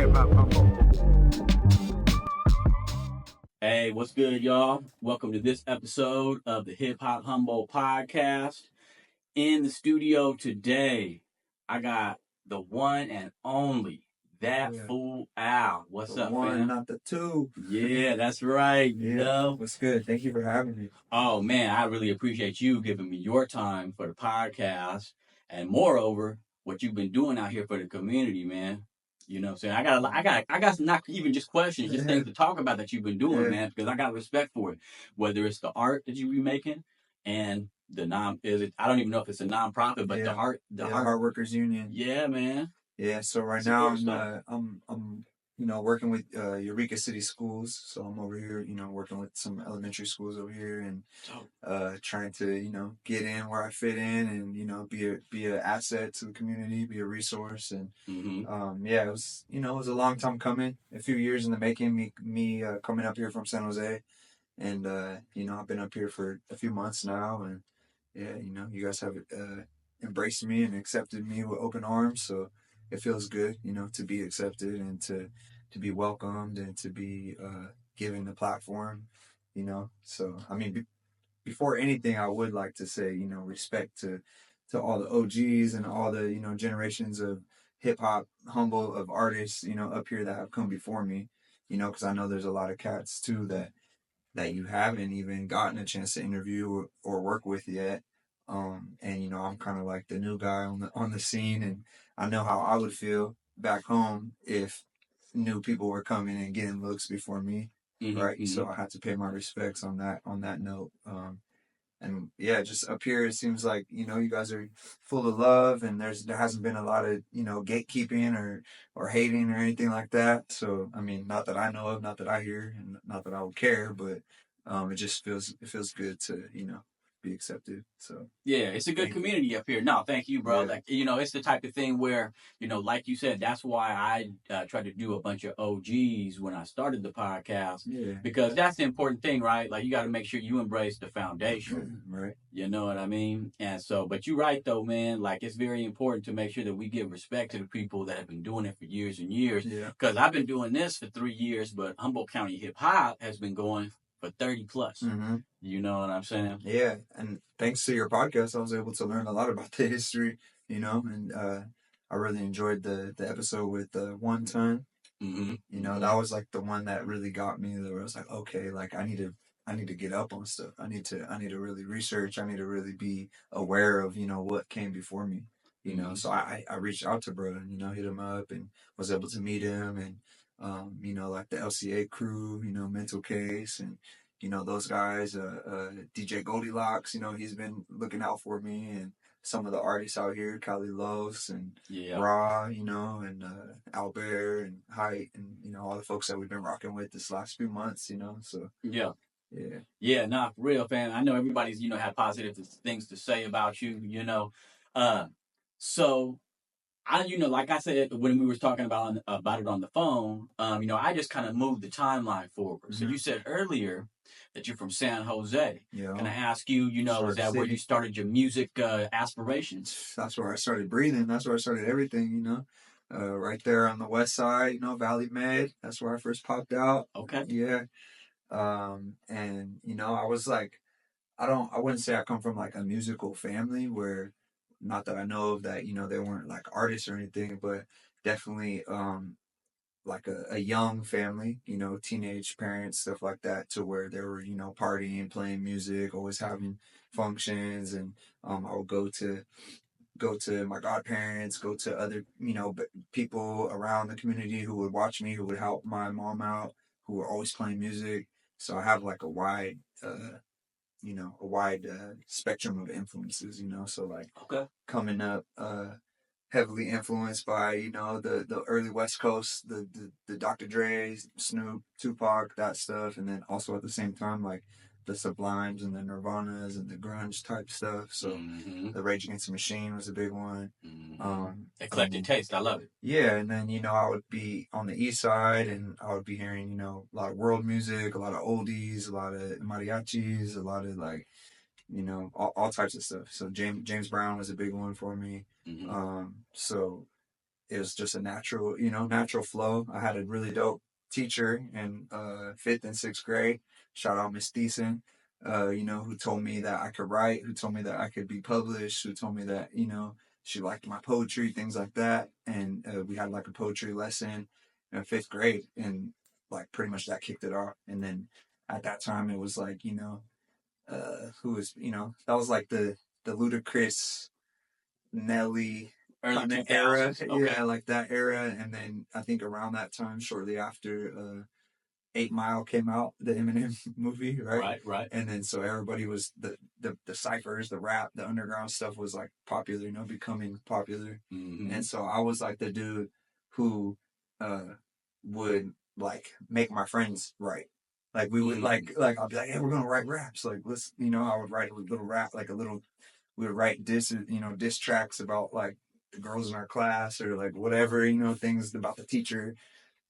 Hip Hop Humboldt. Hey, what's good, y'all? Welcome to this episode of the HipHopHumboldt Podcast. In the studio today, I got the one and only ThatFoolAl. What's the up, one, fam? not the two. Yeah, that's right. You know? What's good? Thank you for having me. Oh man, I really appreciate you giving me your time for the podcast, and moreover, what you've been doing out here for the community, man. You know what I'm saying? I got not even just questions, just things to talk about that you've been doing, man, because I got respect for it. Whether it's the art that you be making and I don't even know if it's a nonprofit, but the art Heartworkers Union. Yeah, man. Yeah, so right now I'm working with Eureka City Schools. So I'm over here, working with some elementary schools over here and trying to, get in where I fit in and, be a asset to the community, be a resource. And it was a long time coming, a few years in the making, me coming up here from San Jose. And I've been up here for a few months now, and you guys have embraced me and accepted me with open arms. So it feels good, to be accepted and to be welcomed and to be given the platform, So, I mean, before anything, I would like to say, respect to all the OGs and all the, generations of hip hop, humble of artists, up here that have come before me, because I know there's a lot of cats too that you haven't even gotten a chance to interview or work with yet. And I'm kind of like the new guy on the scene, and I know how I would feel back home if new people were coming and getting looks before me, right? Mm-hmm. So I had to pay my respects on that note. And yeah, just up here, it seems like, you guys are full of love, and there hasn't been a lot of, gatekeeping or hating or anything like that. So, I mean, not that I know of, not that I hear, and not that I would care, but it just feels good to, be accepted. So yeah, it's a good community up here. No, thank you, bro. Yeah. Like, it's the type of thing where, like you said, that's why I tried to do a bunch of OGs when I started the podcast. Yeah. Because that's the important thing, right? Like, you got to make sure you embrace the foundation. Right. You know what I mean? And so, but you're right, though, man. Like, it's very important to make sure that we give respect to the people that have been doing it for years and years. Yeah. Because I've been doing this for 3 years, but Humboldt County Hip Hop has been going for 30 plus. Mm-hmm. You know what I'm saying? Yeah, and thanks to your podcast, I was able to learn a lot about the history, and I really enjoyed the episode with One Ton. Mm-hmm. That was like the one that really got me. Where I was like, okay, like I need to get up on stuff. I need to really research. I need to really be aware of what came before me. Mm-hmm. So I reached out to bro and hit him up and was able to meet him and like the LCA crew, Mental Case and those guys, DJ Goldilocks, he's been looking out for me, and some of the artists out here, Cali Los and Raw, and Albert and Height, and all the folks that we've been rocking with this last few months, so yeah, nah, for real, fam. I know everybody's had positive things to say about you, so I, like I said when we were talking about it on the phone, I just kind of moved the timeline forward. Mm-hmm. So you said earlier that you're from San Jose. Yeah. Can I ask you, is that where you started your music aspirations? That's where I started breathing. That's where I started everything, right there on the west side, Valley Med. That's where I first popped out. Okay. Yeah. And, I was like, I wouldn't say I come from like a musical family where, not that I know of that, they weren't like artists or anything, but definitely like a young family, teenage parents, stuff like that, to where they were, partying, playing music, always having functions. And I would go to my godparents, go to other, people around the community who would watch me, who would help my mom out, who were always playing music. So I have like a wide spectrum of influences, so like coming up, heavily influenced by, the early West Coast, the Dr. Dre's, Snoop, Tupac, that stuff. And then also at the same time, like the Sublimes and the Nirvanas and the grunge type stuff. So the Rage Against the Machine was a big one. Eclectic taste, I love it. Yeah, and then I would be on the east side, and I would be hearing a lot of world music, a lot of oldies, a lot of mariachis, a lot of like all types of stuff. So James Brown was a big one for me. So it was just a natural, natural flow. I had a really dope teacher in 5th and 6th grade. Shout out Miss Thiessen, who told me that I could write, who told me that I could be published, who told me that, she liked my poetry, things like that. And we had like a poetry lesson in 5th grade, and like pretty much that kicked it off. And then at that time, it was like, who was, that was like the Ludacris, Nelly Early kind of 2000s. era. Okay. Yeah, like that era. And then I think around that time, shortly after 8 Mile came out, the Eminem movie, right? Right. And then so everybody was the ciphers, the rap, the underground stuff was like popular, becoming popular. Mm-hmm. And so I was like the dude who would like make my friends write. Like we would like I'll be like, hey, we're gonna write raps. Like let's I would write a little rap, like we would write diss tracks about like the girls in our class or like whatever, things about the teacher,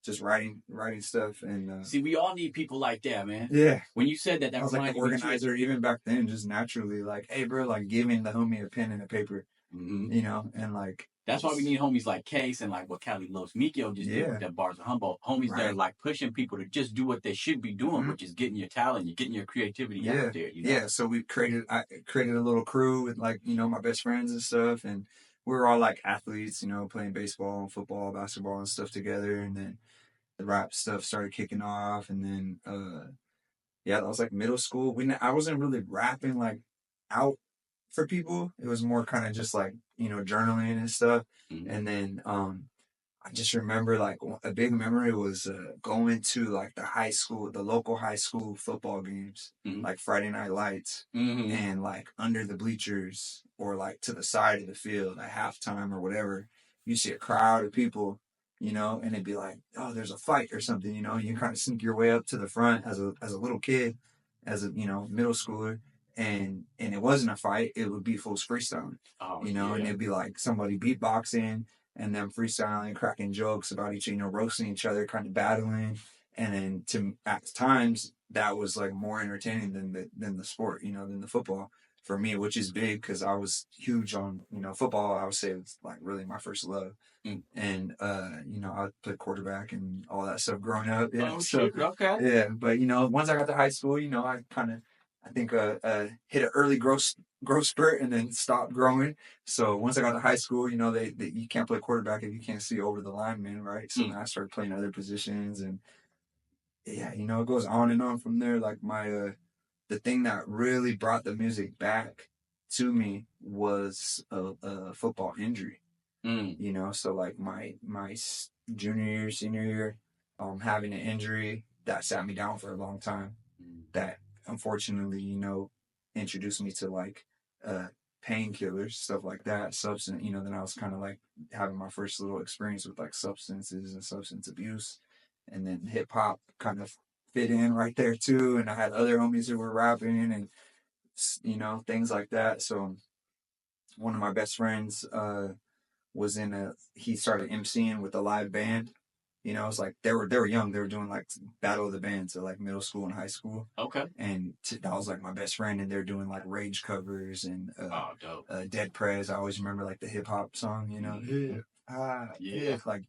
just writing stuff. And see, we all need people like that, man. yeah, When you said that I was like the organizer even back then, just naturally like, hey bro, like giving the homie a pen and a paper, and like that's why we need homies like Case and like what Cali Los Mikio just did with that Bars of Humboldt. Homies that are like pushing people to just do what they should be doing, which is getting your talent, you're getting your creativity out there. Yeah, so I created a little crew with like, my best friends and stuff, and we were all like athletes, playing baseball and football, basketball and stuff together. And then the rap stuff started kicking off, and then that was like middle school. I wasn't really rapping like out for people. It was more kind of just like, journaling and stuff. And then I just remember like a big memory was going to like the local high school football games, like Friday Night Lights, and like under the bleachers or like to the side of the field at halftime or whatever. You see a crowd of people, and it'd be like, oh, there's a fight or something, you kind of sneak your way up to the front as a little kid, as a, middle schooler. And it wasn't a fight. It would be full freestyle, and it'd be like somebody beatboxing and them freestyling, cracking jokes about each, roasting each other, kind of battling. And then at times that was like more entertaining than the sport, than the football for me, which is big because I was huge on, football. I would say it's like really my first love. And, I played quarterback and all that stuff growing up. Yeah. Okay. Yeah. But, once I got to high school, I think hit an early growth spurt and then stopped growing. So once I got to high school, they you can't play quarterback if you can't see over the lineman, right? So then I started playing other positions, and yeah, it goes on and on from there. Like the thing that really brought the music back to me was a football injury. So like my junior year, senior year, having an injury that sat me down for a long time. That unfortunately, introduced me to like painkillers, stuff like that, substance. Then I was kind of like having my first little experience with like substances and substance abuse, and then hip hop kind of fit in right there too. And I had other homies who were rapping and things like that. So one of my best friends he started emceeing with a live band. It's like they were young. They were doing like battle of the bands at like middle school and high school. Okay. And that was like my best friend, and they're doing like Rage covers and dope. Dead Prez. I always remember like the hip hop song, like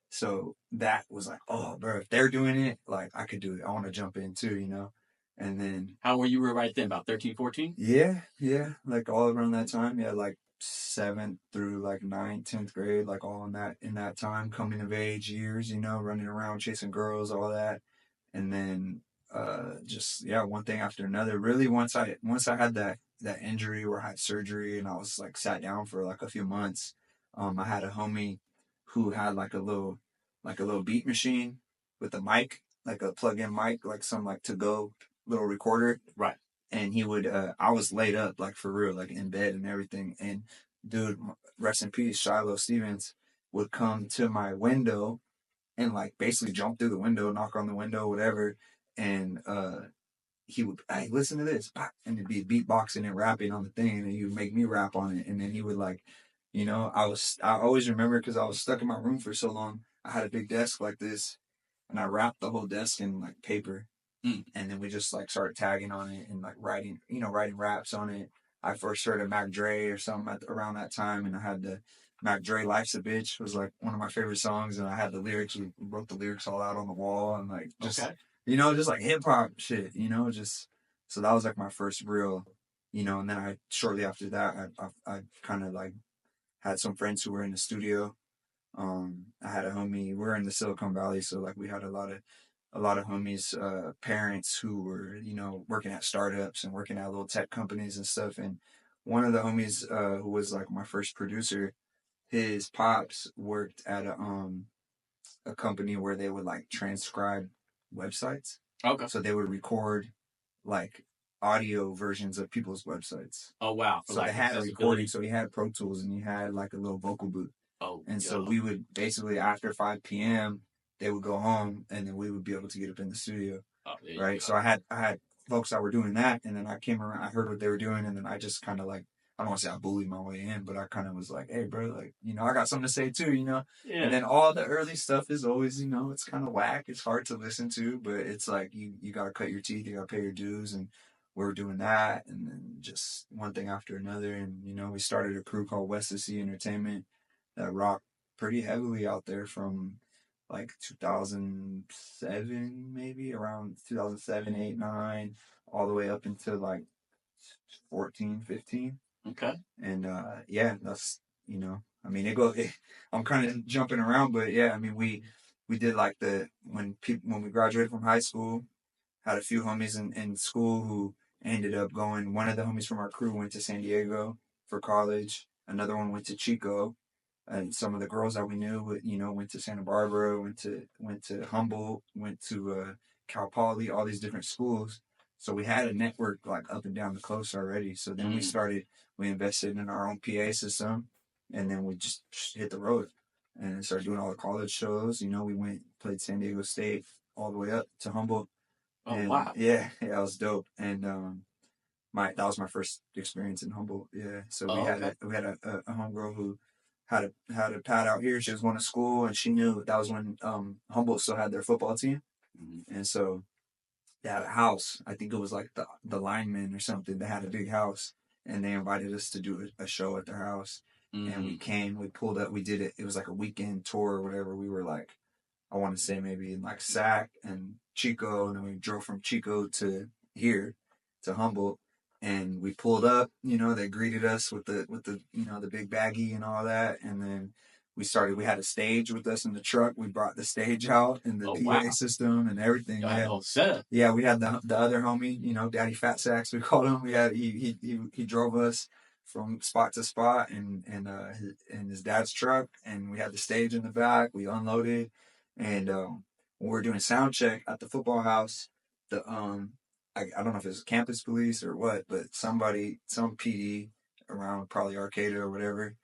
So that was like, oh, bro, if they're doing it, like I could do it. I want to jump in too, And then how were you right then? About 13, 14? Yeah, like all around that time. Yeah, like 7th through like 9th, 10th grade, like all in that time, coming of age years, running around chasing girls, all that. And then one thing after another. Really, once I had that injury or had surgery, and I was like sat down for like a few months, I had a homie who had like a little beat machine with a mic, like a plug-in mic, like some like to go little recorder. Right. And he would, I was laid up, like for real, like in bed and everything. And dude, rest in peace, Shiloh Stevens would come to my window and like basically jump through the window, knock on the window, whatever. And he would, hey, listen to this. And it'd be beatboxing and rapping on the thing. And he would make me rap on it. And then he would like, I always remember because I was stuck in my room for so long. I had a big desk like this, and I wrapped the whole desk in like paper. And then we just like started tagging on it and like writing raps on it. I first heard of Mac Dre or something around that time, and I had Mac Dre "Life's a Bitch" was like one of my favorite songs, and I had the lyrics. We wrote the lyrics all out on the wall, and like just Okay. just like hip hop shit. Just so that was like my first real, And then I shortly after that, I kind of like had some friends who were in the studio. I had a homie. We're in the Silicon Valley, so like we had a lot of homies, parents who were working at startups and working at little tech companies and stuff. And one of the homies, who was like my first producer, his pops worked at a company where they would like transcribe websites. Okay. So they would record like audio versions of people's websites. Oh wow. For So like they had a accessibility. recording. So he had Pro Tools and he had like a little vocal booth. Oh. And so yo. we would basically after 5 p.m. they would go home and then we would be able to get up in the studio. Oh, there you Right. go. So I had folks that were doing that, and then I came around, I heard what they were doing, and then I just kind of like, I don't want to say I bullied my way in, but I kind of was like, hey bro, like, I got something to say too, Yeah. And then all the early stuff is always, it's kind of whack. It's hard to listen to, but it's like you got to cut your teeth, you got to pay your dues, and we were doing that, and then just one thing after another, and we started a crew called West of Sea Entertainment that rocked pretty heavily out there from like 2007, maybe around 2007, 8, 9, all the way up into like 14, 15. Okay. And yeah, that's I mean I'm kind of jumping around, but yeah, I mean we did like when we graduated from high school, had a few homies in school who ended up going. One of the homies from our crew went to San Diego for college. Another one went to Chico, and some of the girls that we knew, went to Santa Barbara, went to Humboldt, went to Cal Poly, all these different schools. So we had a network like up and down the coast already. So then we invested in our own PA system, and then we just hit the road and started doing all the college shows. We played San Diego State all the way up to Humboldt. Oh And wow. yeah, it was dope. And that was my first experience in Humboldt. Yeah. So we had a homegirl who had a pad out here. She was going to school, and she knew that was when Humboldt still had their football team. Mm-hmm. And so they had a house. I think it was like the linemen or something. They had a big house, and they invited us to do a show at their house. Mm-hmm. And we came, we pulled up, we did it. It was like a weekend tour or whatever. We were like, I want to say maybe in like Sac and Chico, and then we drove from Chico to here to Humboldt, and we pulled up. They greeted us with the the big baggie and all that, and then we had a stage with us in the truck. We brought the stage out and the PA system and everything. Y'all had the whole setup. Yeah, we had the other homie, Daddy Fat Sacks, we called him. We had he drove us from spot to spot and his dad's truck, and we had the stage in the back. We unloaded, and when we were doing sound check at the football house, the I don't know if it was campus police or what, but some PD around probably Arcata or whatever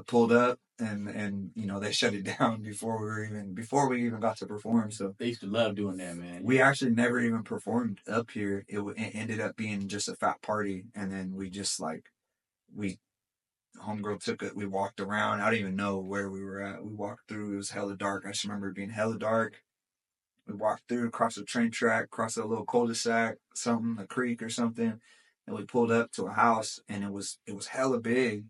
pulled up, and they shut it down before we even got to perform. So they used to love doing that, man. We actually never even performed up here. It ended up being just a fat party, and then we just like homegirl took it. We walked around. I don't even know where we were at. We walked through. It was hella dark. I just remember it being hella dark. We walked through, across the train track, across a little cul-de-sac, a creek or something, and we pulled up to a house, and it was hella big.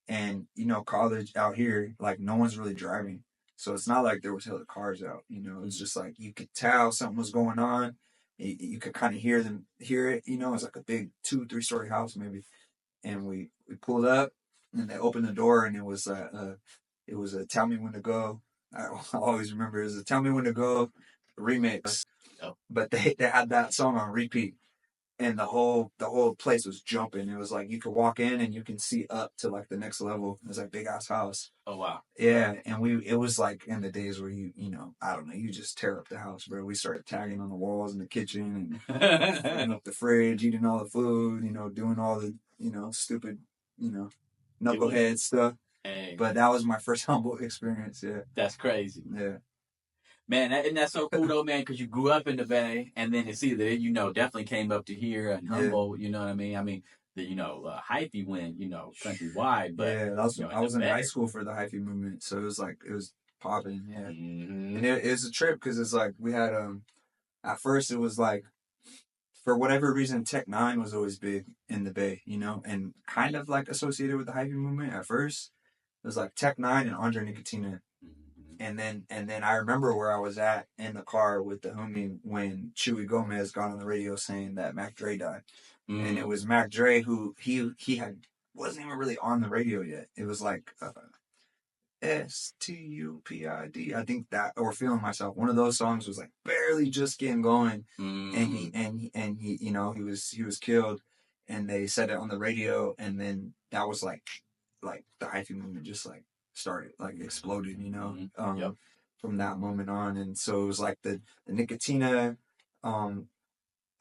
And college out here, like no one's really driving, so it's not like there was hella cars out. It's just like you could tell something was going on. You could kind of hear it. It's like a big 2-3 story house maybe, and we pulled up, and they opened the door, and it was a "Tell Me When to Go." I always remember it was a "Tell Me When to Go" remix, but they had that song on repeat. And the whole place was jumping. It was like you could walk in and you can see up to like the next level. It was like big ass house. Oh wow. Yeah, and it was like in the days where I don't know, you just tear up the house, bro. We started tagging on the walls in the kitchen and filling up the fridge, eating all the food, doing all the stupid, knucklehead stuff. Hey. But that was my first Humboldt experience. Yeah. That's crazy. Yeah. Man, and that's so cool though, man, because you grew up in the Bay, and then to see that, definitely came up to here and Humboldt, you know what I mean? I mean, the, hyphy went, countrywide, but... Yeah, I was in high school for the hyphy movement, so it was popping, yeah. Mm-hmm. And it was a trip, because it's like, we had, at first it was like, for whatever reason, Tech 9 was always big in the Bay, and kind of like associated with the hyphy movement at first. was like Tech Nine and Andre Nicotina. And then I remember where I was at in the car with the homie when Chewy Gomez got on the radio saying that Mac Dre died. And it was Mac Dre who he wasn't even really on the radio yet. It was like STUPID. I think that, or Feeling Myself. One of those songs was like barely just getting going, and he you know, he was killed, and they said it on the radio, and then that was like the hyphy movement just like started, like exploded, you know, from that moment on. And so it was like the Nicotina,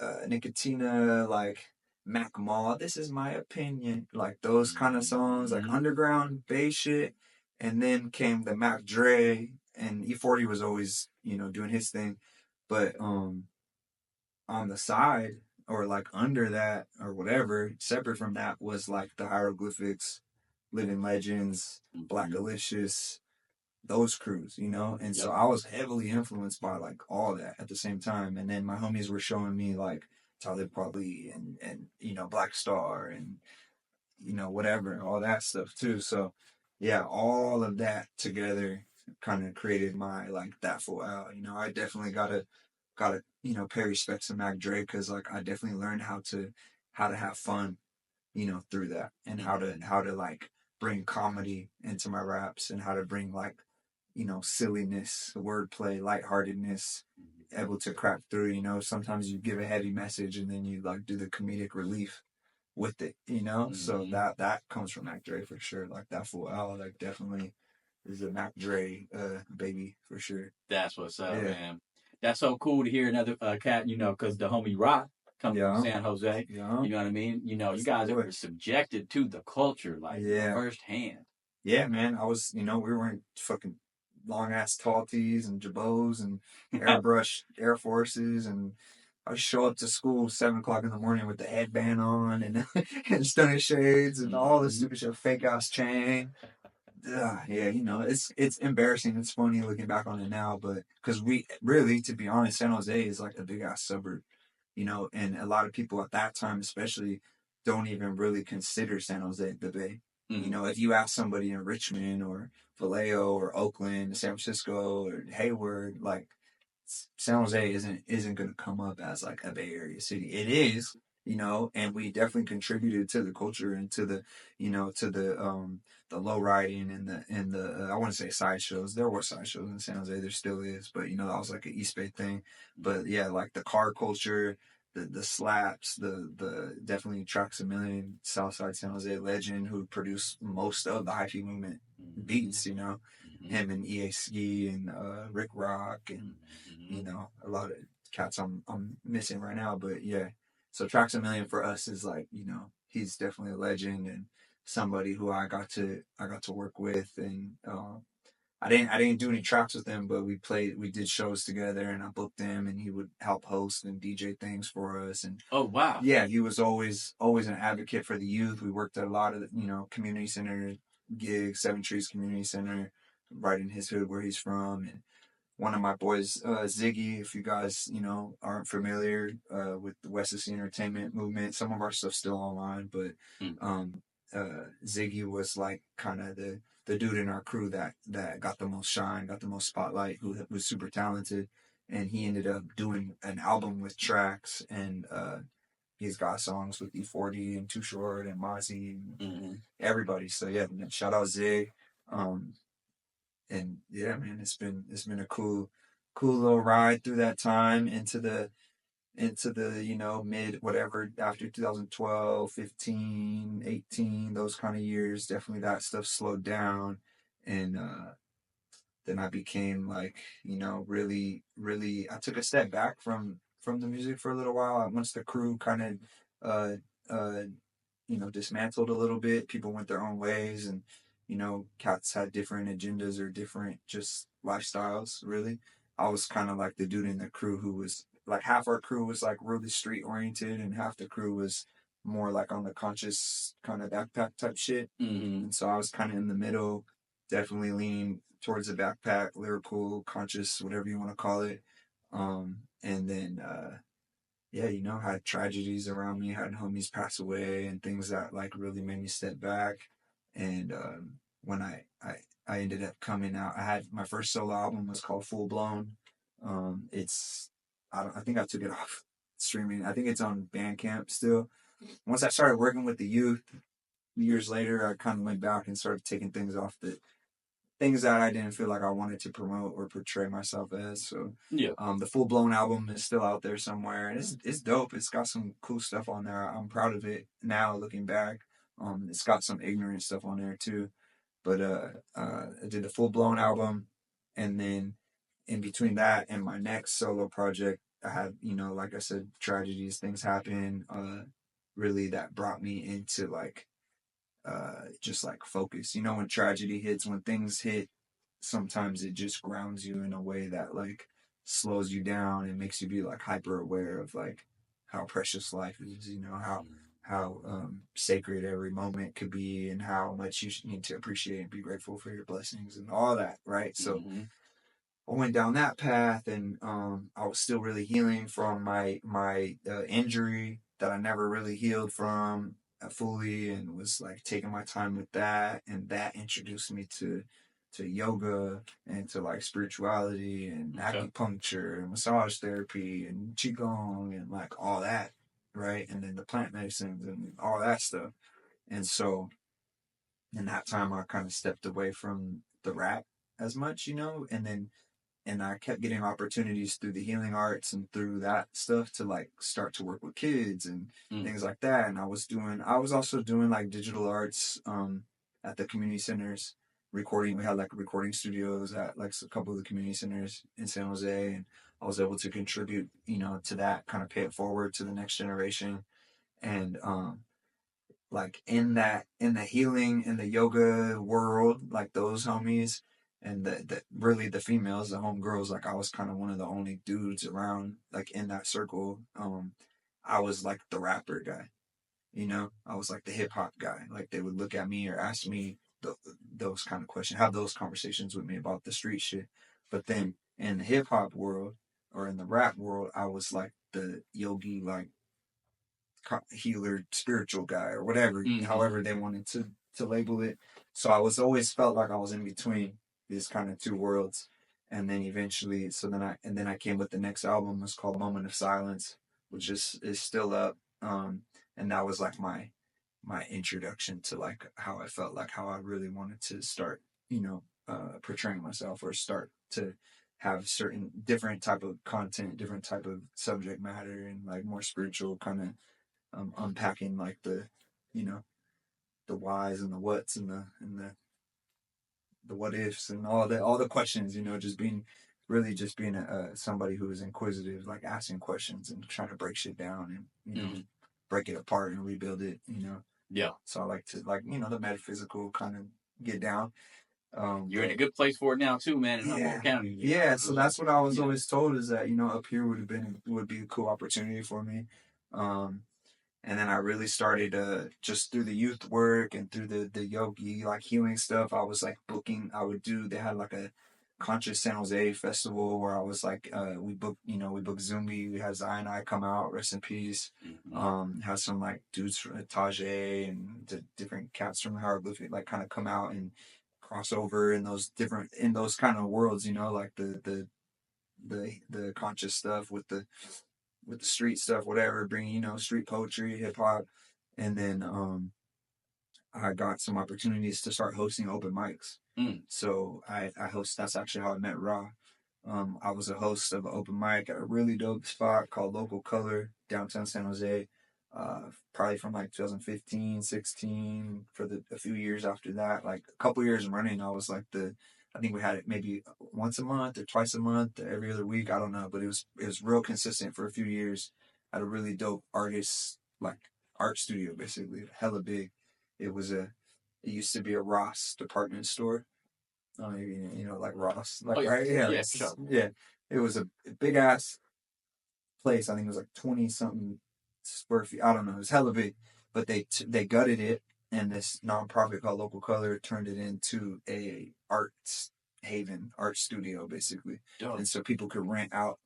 Nicotina, like Mac Mall, This Is My Opinion, like those kind of songs, like underground bass shit. And then came the Mac Dre, and E40 was always, you know, doing his thing. But on the side, or like under that or whatever, separate from that, was like the Hieroglyphics, Living Legends, Black Alicious, those crews, you know? And so I was heavily influenced by like all that at the same time. And then my homies were showing me like Talib Kweli and you know, Black Star and, you know, whatever, all that stuff too. So yeah, all of that together kind of created my like ThatFoolAl. You know, I definitely gotta you know, pay respects to Mac Dre, because like I definitely learned how to have fun, you know, through that, and how to like bring comedy into my raps, and how to bring like, you know, silliness, wordplay, lightheartedness, able to crack through. You know, sometimes you give a heavy message and then you like do the comedic relief with it, you know. So that comes from Mac Dre for sure. Like ThatFoolAl, like definitely is a Mac Dre baby for sure. That's what's up, man. That's so cool to hear another cat, you know, because the homie Rock comes from San Jose. You know what I mean? You know, you guys were subjected to the culture like firsthand. Yeah, man. I was, you know, we were wearing fucking long ass tall tees and jabots and airbrush Air Forces, and I show up to school 7 o'clock in the morning with the headband on and and stunning shades and all this stupid shit, fake ass chain. Yeah, you know, it's embarrassing. It's funny looking back on it now, but because we really, to be honest, San Jose is like a big ass suburb, you know, and a lot of people at that time, especially, don't even really consider San Jose the Bay. You know, if you ask somebody in Richmond or Vallejo or Oakland, San Francisco or Hayward, like San Jose isn't going to come up as like a Bay Area city. It is, you know, and we definitely contributed to the culture and to the, you know, to the low riding and the I want to say side shows. There were side shows in San Jose. There still is, but you know, that was like an East Bay thing. But yeah, like the car culture, the slaps, the definitely Tracks a Million, Southside San Jose legend, who produced most of the hyphy movement beats, you know, him and EAC and Rick Rock and you know, a lot of cats I'm missing right now. But yeah, so Tracks a Million for us is like, you know, he's definitely a legend and somebody who I got to work with. And I didn't do any tracks with him, but we did shows together, and I booked him, and he would help host and DJ things for us. And oh wow, yeah, he was always an advocate for the youth. We worked at a lot of, you know, community center gigs, Seven Trees Community Center, right in his hood where he's from. And one of my boys, Ziggy, if you guys, you know, aren't familiar with the West Sea Entertainment movement, some of our stuff's still online, but Ziggy was like kind of the dude in our crew that got the most shine, got the most spotlight, who was super talented, and he ended up doing an album with Tracks, and he's got songs with E40 and Too Short and Mozzie and everybody. So yeah, shout out Zig. And yeah, man, it's been a cool little ride through that time into the you know, mid whatever after 2012, 15, 18, those kind of years. Definitely that stuff slowed down, and then I became like, you know, really I took a step back from the music for a little while. Once the crew kind of uh uh you know, dismantled a little bit, people went their own ways, and you know, cats had different agendas or different just lifestyles. Really, I was kind of like the dude in the crew who was like, half our crew was like really street oriented, and half the crew was more like on the conscious kind of backpack type shit. And so I was kind of in the middle, definitely leaning towards the backpack, lyrical, conscious, whatever you want to call it. And then yeah, you know, had tragedies around me, had homies pass away and things that like really made me step back. And when I ended up coming out. I had my first solo album was called Full Blown. It's I think I took it off streaming. I think it's on Bandcamp still. Once I started working with the youth years later, I kind of went back and started taking things off the things that I didn't feel like I wanted to promote or portray myself as. So Yeah. the Full Blown album is still out there somewhere, and it's dope. It's got some cool stuff on there. I'm proud of it now looking back. It's got some ignorant stuff on there too. But I did the Full Blown album, and then in between that and my next solo project, I had, like I said, tragedies, things happen, really that brought me into like just like focus. When tragedy hits, when things hit, sometimes it just grounds you in a way that like slows you down and makes you be like hyper aware of like how precious life is, how sacred every moment could be, and how much you need to appreciate and be grateful for your blessings and all that, right? So I went down that path, and I was still really healing from my injury that I never really healed from fully, and was like taking my time with that, and that introduced me to yoga and to like spirituality and acupuncture and massage therapy and qigong and like all that, right? And then the plant medicines and all that stuff. And so in that time, I kind of stepped away from the rap as much, and I kept getting opportunities through the healing arts and through that stuff to like start to work with kids and things like that. And I was also doing like digital arts at the community centers, recording. We had like recording studios at like a couple of the community centers in San Jose, and I was able to contribute, to that, kind of pay it forward to the next generation. And like in the healing, in the yoga world, like those homies and the really the females, the homegirls, like I was kind of one of the only dudes around like in that circle. I was like the rapper guy, I was like the hip hop guy. Like they would look at me or ask me those kind of questions, have those conversations with me about the street shit. But then in the hip hop world or in the rap world, I was like the yogi, like healer, spiritual guy, or whatever, however they wanted to label it. So I was always felt like I was in between these kind of two worlds. And then eventually, then I came with the next album. It's called Moment of Silence, which is still up. And that was like my introduction to like how I felt, like how I really wanted to start, portraying myself, or start to have certain different type of content, different type of subject matter, and like more spiritual kind of unpacking like the whys and the whats and the what ifs and all the questions, just being somebody who is inquisitive, like asking questions and trying to break shit down and break it apart and rebuild it. Yeah. So I like to, like, the metaphysical kind of get down. You're in a good place for it now too, man, in Humboldt County. Yeah, so that's what I was always told, is that up here would be a cool opportunity for me. And then I really started just through the youth work and through the yogi like healing stuff. I was like booking. They had like a Conscious San Jose festival where I was like, we booked Zumbi. We had Zion I come out, rest in peace. Had some like dudes from Tajay and the different cats from Hieroglyphic like kind of come out and cross over in those kind of worlds, like the conscious stuff with the street stuff, whatever, bringing, street poetry, hip hop. And then I got some opportunities to start hosting open mics. So I host, that's actually how I met Ra. I was a host of an open mic at a really dope spot called Local Color, downtown San Jose, probably from like 2015, 16, for a few years after that. Like a couple years running, I was like I think we had it maybe once a month or twice a month, or every other week. I don't know, but it was real consistent for a few years. At a really dope artist, like art studio, basically, hella big. It used to be a Ross department store. Like Ross, like, right? Yeah, sure. Yeah. It was a big ass place. I think it was like 20 something square feet. I don't know. It was hella big, but they gutted it, and this nonprofit called Local Color turned it into a arts haven, art studio, basically. Dope. And so people could rent out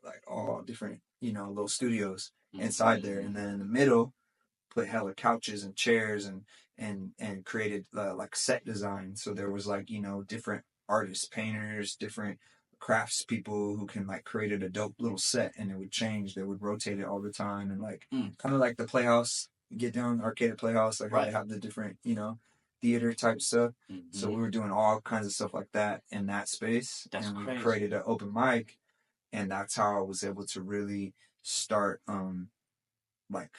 like all different, little studios inside there. And then in the middle, put hella couches and chairs and created like set design. So there was like, you know, different artists, painters, different crafts people who can like created a dope little set, and it would change. They would rotate it all the time, and like kind of like the Playhouse, get down Arcata Playhouse, like how they have the different, you know, theater type stuff. So we were doing all kinds of stuff like that in that space. That's and we crazy. created an open mic, and that's how I was able to really start like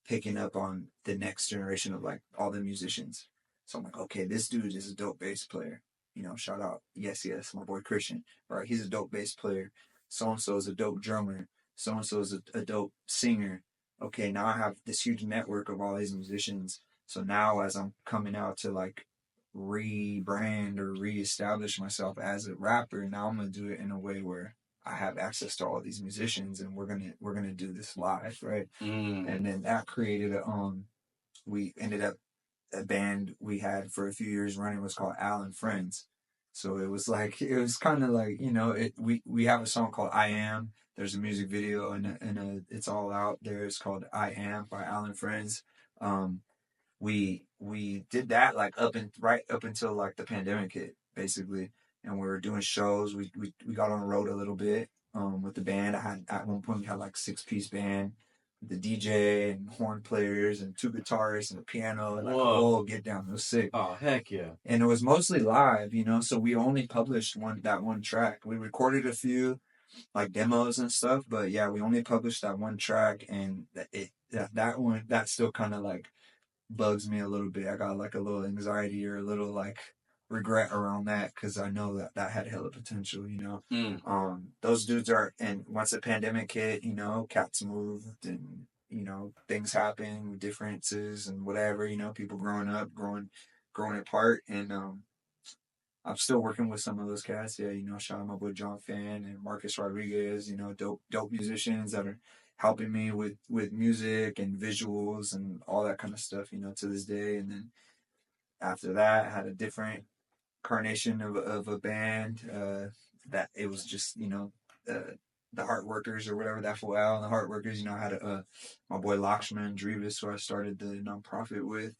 picking up on the next generation of like all the musicians. So I'm like, okay, this dude is a dope bass player. You know, shout out, yes, my boy Christian. Right, he's a dope bass player. So and so is a dope drummer. So and so is a dope singer. Okay, now I have this huge network of all these musicians. So now, as I'm coming out to like rebrand or reestablish myself as a rapper, now I'm gonna do it in a way where I have access to all these musicians, and we're gonna do this live, right? And then that created we ended up, a band we had for a few years running was called Al and Friends. So it was kind of like, you know, we have a song called I Am. There's a music video, and it's all out there. It's called I Am by Al and Friends. We did that like right up until like the pandemic hit, basically, and we were doing shows. We got on the road a little bit with the band. I had at one point we had like 6-piece band, the DJ and horn players and 2 guitarists and a piano and like a whole get down. It was sick. Oh heck yeah! And it was mostly live, you know. So we only published that one track. We recorded a few like demos and stuff, but yeah, we only published that one track, and that one that still kind of like bugs me a little bit. I got like a little anxiety or a little like regret around that, because I know that had hella potential, you know. Those dudes are, and once the pandemic hit, you know, cats moved, and you know, things happen, differences and whatever, you know, people growing up, growing apart, and I'm still working with some of those cats. Yeah, you know, shout out my boy John Fan and Marcus Rodriguez, you know, dope musicians that are helping me with music and visuals and all that kind of stuff, you know, to this day. And then after that, I had a different carnation of a band that it was just, you know, the Heartworkers or whatever, ThatFoolAl and the Heartworkers. You know, I had my boy Lakshman Drevis, who I started the nonprofit with,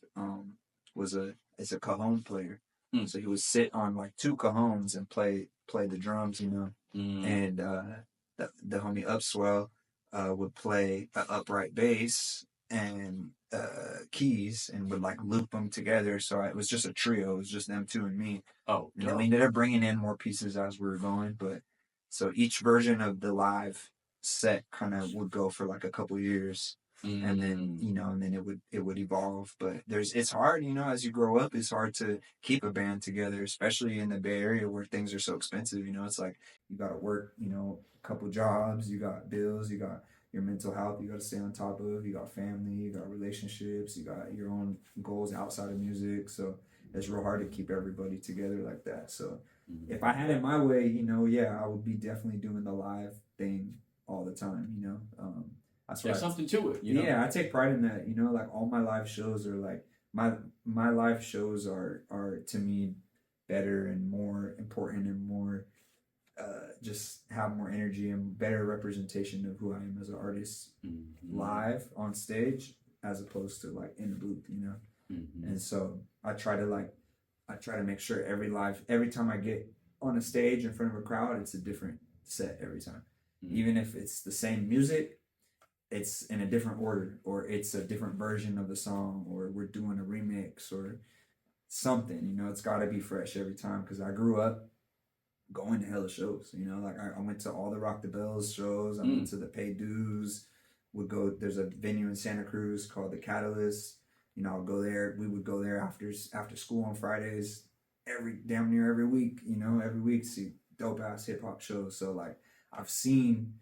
is a cajon player. So he would sit on like 2 cajones and play the drums, you know. And the homie Upswell would play an upright bass and keys, and would like loop them together. So it was just a trio. It was just them 2 and me. Oh, and then we ended up bringing in more pieces as we were going. But so each version of the live set kind of would go for like a couple years. And then, you know, and then it would evolve. But it's hard, you know, as you grow up, it's hard to keep a band together, especially in the Bay Area where things are so expensive. You know, it's like you got to work, you know, a couple jobs, you got bills, you got your mental health you got to stay on top of, you got family, you got relationships, you got your own goals outside of music. So it's real hard to keep everybody together like that. So if I had it my way, you know, yeah, I would be definitely doing the live thing all the time, you know. There's something to it, you know. Yeah, I take pride in that, you know. Like all my live shows are like my live shows are to me better and more important and more just have more energy and better representation of who I am as an artist live on stage, as opposed to like in the booth, you know. And so I try to make sure every time I get on a stage in front of a crowd, it's a different set every time. Even if it's the same music, it's in a different order, or it's a different version of the song, or we're doing a remix or something, you know. It's got to be fresh every time, because I grew up going to hella shows, you know. Like I went to all the Rock the Bells shows. I went to the Pay Dues. There's a venue in Santa Cruz called the Catalyst. You know, I'll go there. We would go there after school on Fridays, damn near every week, you know, every week, see dope ass hip hop shows. So like I've seen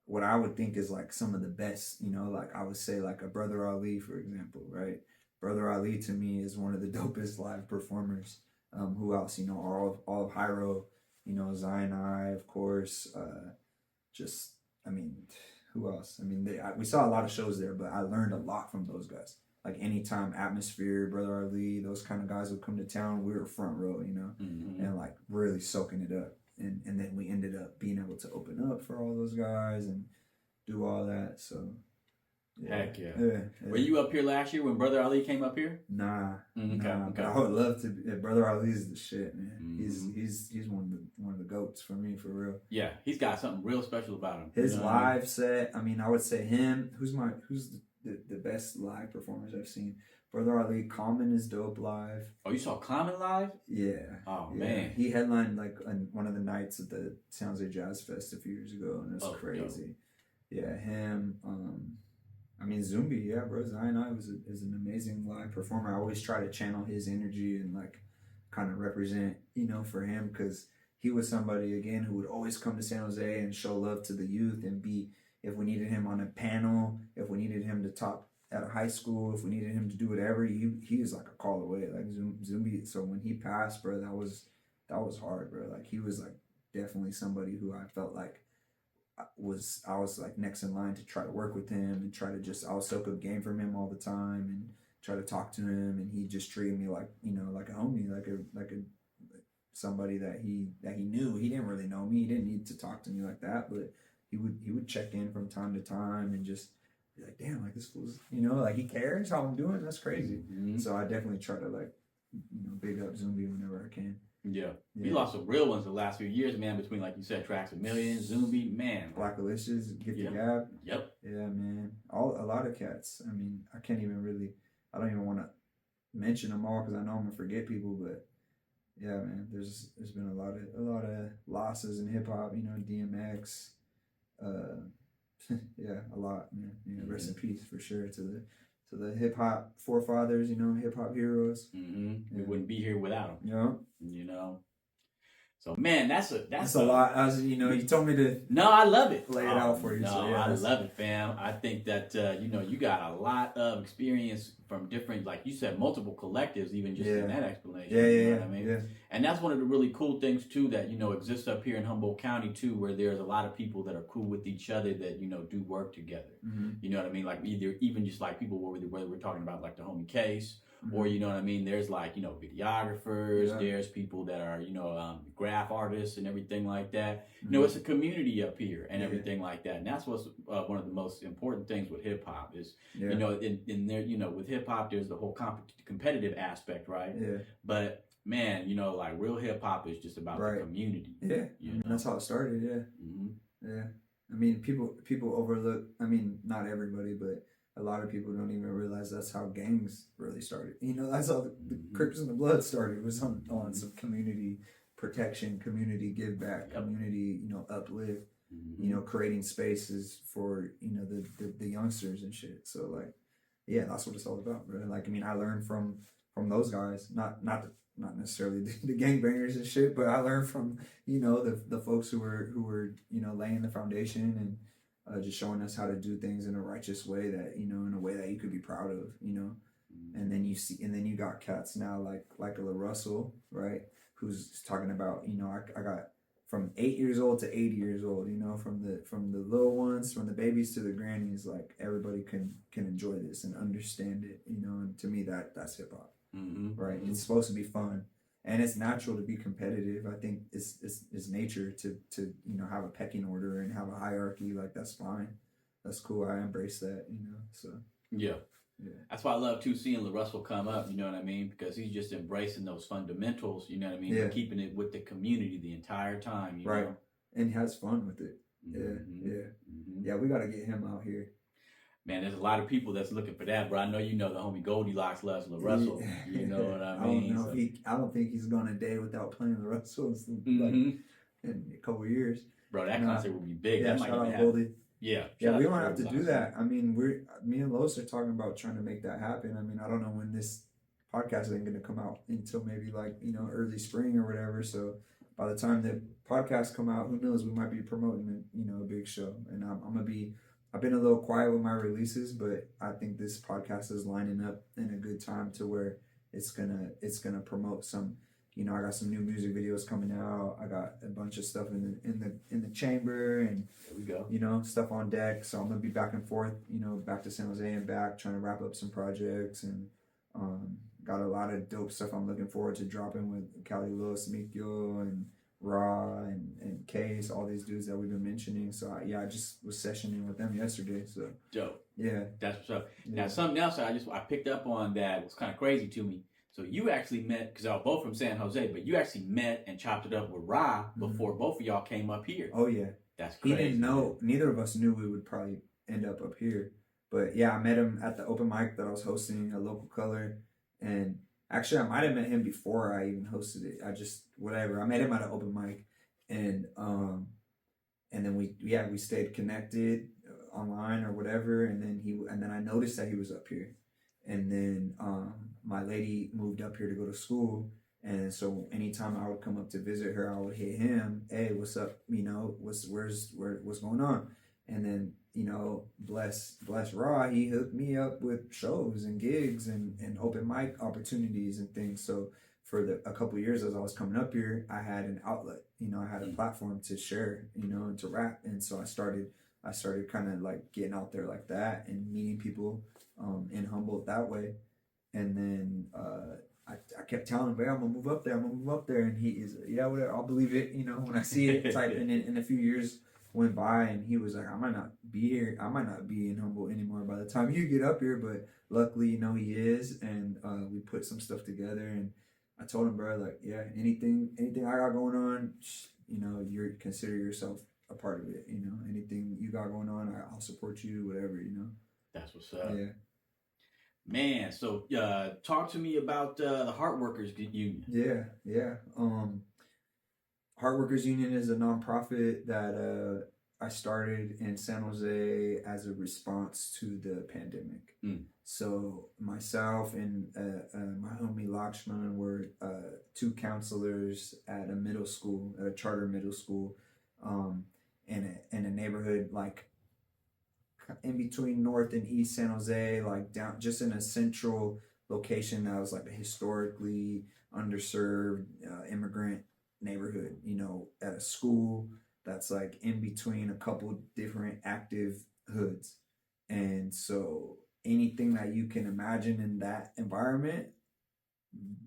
what I would think is like some of the best, you know. Like I would say like a Brother Ali, for example, right? Brother Ali to me is one of the dopest live performers. Who else? You know, all of Hyro, you know, Zionai, of course. Who else? I mean, we saw a lot of shows there, but I learned a lot from those guys. Like anytime Atmosphere, Brother Ali, those kind of guys would come to town, we were front row, you know, and like really soaking it up. And then we ended up being able to open up for all those guys and do all that. So Heck yeah. Yeah. Were you up here last year when Brother Ali came up here? Nah. Okay. But I would love to. Brother Ali's the shit, man. Mhm. He's one of the goats for me, for real. Yeah, he's got something real special about him. His You know live set. I mean, I would say him. Who's the best live performers I've seen? Brother Ali. Common is dope live. Oh, you saw Common live? Yeah. Oh Yeah. man. He headlined like on one of the nights at the San Jose Jazz Fest a few years ago, and it was crazy. Dope. Yeah, him. I mean, Zumbi, yeah, bro. Zion I is an amazing live performer. I always try to channel his energy and like kind of represent, for him, because he was somebody again who would always come to San Jose and show love to the youth and be, if we needed him on a panel, if we needed him to talk at a high school, if we needed him to do whatever, he was like a call away, like Zumbi. So when he passed, bro, that was hard, bro. Like he was like definitely somebody who I felt like I was like next in line to try to work with him and try to I was soak up game from him all the time and try to talk to him, and he just treated me like like a homie, like a somebody that he knew. He didn't really know me, he didn't need to talk to me like that, but he would check in from time to time and just be like, damn, like this fool's like he cares how I'm doing. That's crazy. Mm-hmm. So I definitely try to like big up Zumbi whenever I can. Yeah. We lost some real ones the last few years, man, between, like you said, Tracks a Million, Zumbi, man. Black Alicia's, Gifted Gab. Yep. Yeah, man. A lot of cats. I mean, I don't even want to mention them all because I know I'm going to forget people, but yeah, man, there's been a lot of losses in hip hop, DMX, yeah, a lot, man. Rest in peace for sure to the hip hop forefathers, hip hop heroes. Mm-hmm. Yeah. We wouldn't be here without them. Yeah. So man, that's a lot. You told me to. No, I love it. Lay it out for you. No, so yeah, I love it, fam. I think that you got a lot of experience from different, like you said, multiple collectives, even just in that explanation. Yeah, you know what I mean? Yeah. And that's one of the really cool things too that exists up here in Humboldt County too, where there's a lot of people that are cool with each other that do work together. Mm-hmm. You know what I mean? Like even just like people whether we're talking about like the homie Case. Mm-hmm. Or, you know what I mean? There's like, videographers, there's people that are, graph artists and everything like that. Mm-hmm. It's a community up here and everything like that. And that's what's one of the most important things with hip hop is, in there, with hip hop, there's the whole competitive aspect, right? Yeah. But man, like real hip hop is just about the community. Yeah. That's how it started. Yeah. Mm-hmm. Yeah. I mean, people overlook, not everybody, but a lot of people don't even realize that's how gangs really started. That's how the Crips and the Bloods started, was on some community protection, community give back, community, uplift, creating spaces for, the youngsters and shit. So like, yeah, that's what it's all about, bro. Like, I learned from those guys, not necessarily the gangbangers and shit, but I learned from, the folks who were, laying the foundation and, just showing us how to do things in a righteous way that, in a way that you could be proud of, and then you got cats now like a La Russell, right? Who's talking about, I got from 8 years old to 80 years old, from the little ones, from the babies to the grannies, like everybody can enjoy this and understand it, and to me that's hip hop, right? Mm-hmm. It's supposed to be fun. And it's natural to be competitive. I think it's nature to have a pecking order and have a hierarchy. Like, that's fine. That's cool. I embrace that, so. Yeah. That's why I love, too, seeing La Russell come up, you know what I mean? Because he's just embracing those fundamentals, you know what I mean? Yeah. Keeping it with the community the entire time, you know? And he has fun with it. Mm-hmm. Yeah. Mm-hmm. Yeah, we got to get him out here. Man, there's a lot of people that's looking for that, bro. I know the homie Goldilocks loves La Russell. Yeah. You know what I mean? I don't think he's gone a day without playing La Russell in a couple of years. Bro, that concert will be big. Yeah, that shout out Goldie. Yeah, we don't have to do that. Me and Los are talking about trying to make that happen. I don't know when this podcast ain't going to come out until maybe early spring or whatever. So by the time the podcast come out, who knows? We might be promoting a big show, and I'm gonna be. I've been a little quiet with my releases, but I think this podcast is lining up in a good time to where it's gonna promote some. I got some new music videos coming out. I got a bunch of stuff in the chamber, and there we go. Stuff on deck. So I'm gonna be back and forth. Back to San Jose and back, trying to wrap up some projects, and got a lot of dope stuff I'm looking forward to dropping with Cali Los, Mikyo, and Raw, and Case, all these dudes that we've been mentioning. So I just was sessioning with them yesterday. So Dope. yeah, That's what's up. yeah. Now, something else I picked up on that was kind of crazy to me. So you actually met, because I was both from San Jose, but you actually met and chopped it up with Ra before both of y'all came up here. Oh yeah. That's He crazy. didn't know. Neither of us knew we would probably end up here. But yeah, I met him at the open mic that I was hosting at Local Color, and actually I might have met him before I even hosted it. I met him at an open mic, and then we stayed connected online or whatever, and then I noticed that he was up here, and then my lady moved up here to go to school. And so anytime I would come up to visit her, I would hit him, hey, what's up? What's going on? And then, bless Raw, he hooked me up with shows and gigs and open mic opportunities and things. So for a couple of years as I was coming up here, I had an outlet, I had a platform to share, and to rap. And so I started kind of like getting out there like that and meeting people in Humboldt that way. And then I kept telling him, I'm gonna move up there, and he is, yeah, whatever, I'll believe it, when I see it type. And a few years went by, and he was like, I might not be here, I might not be in Humboldt anymore by the time you get up here, but luckily, he is, and we put some stuff together, and I told him, bro, like, yeah, anything I got going on, you're consider yourself a part of it, anything you got going on, I'll support you, whatever, That's what's up. Yeah. Man, so talk to me about the Heartworkers Union. Yeah. Heartworkers Union is a nonprofit that I started in San Jose as a response to the pandemic. So myself and my homie Lakshman were two counselors at a charter middle school, in a neighborhood like in between North and East San Jose, like down just in a central location that was like a historically underserved immigrant neighborhood, at a school that's like in between a couple different active hoods. And so anything that you can imagine in that environment,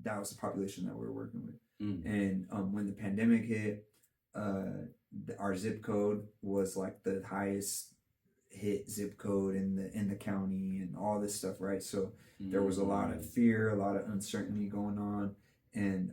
that was the population that we were working with. And when the pandemic hit, our zip code was like the highest hit zip code in the county and all this stuff, right? So there was a lot of fear, a lot of uncertainty going on, and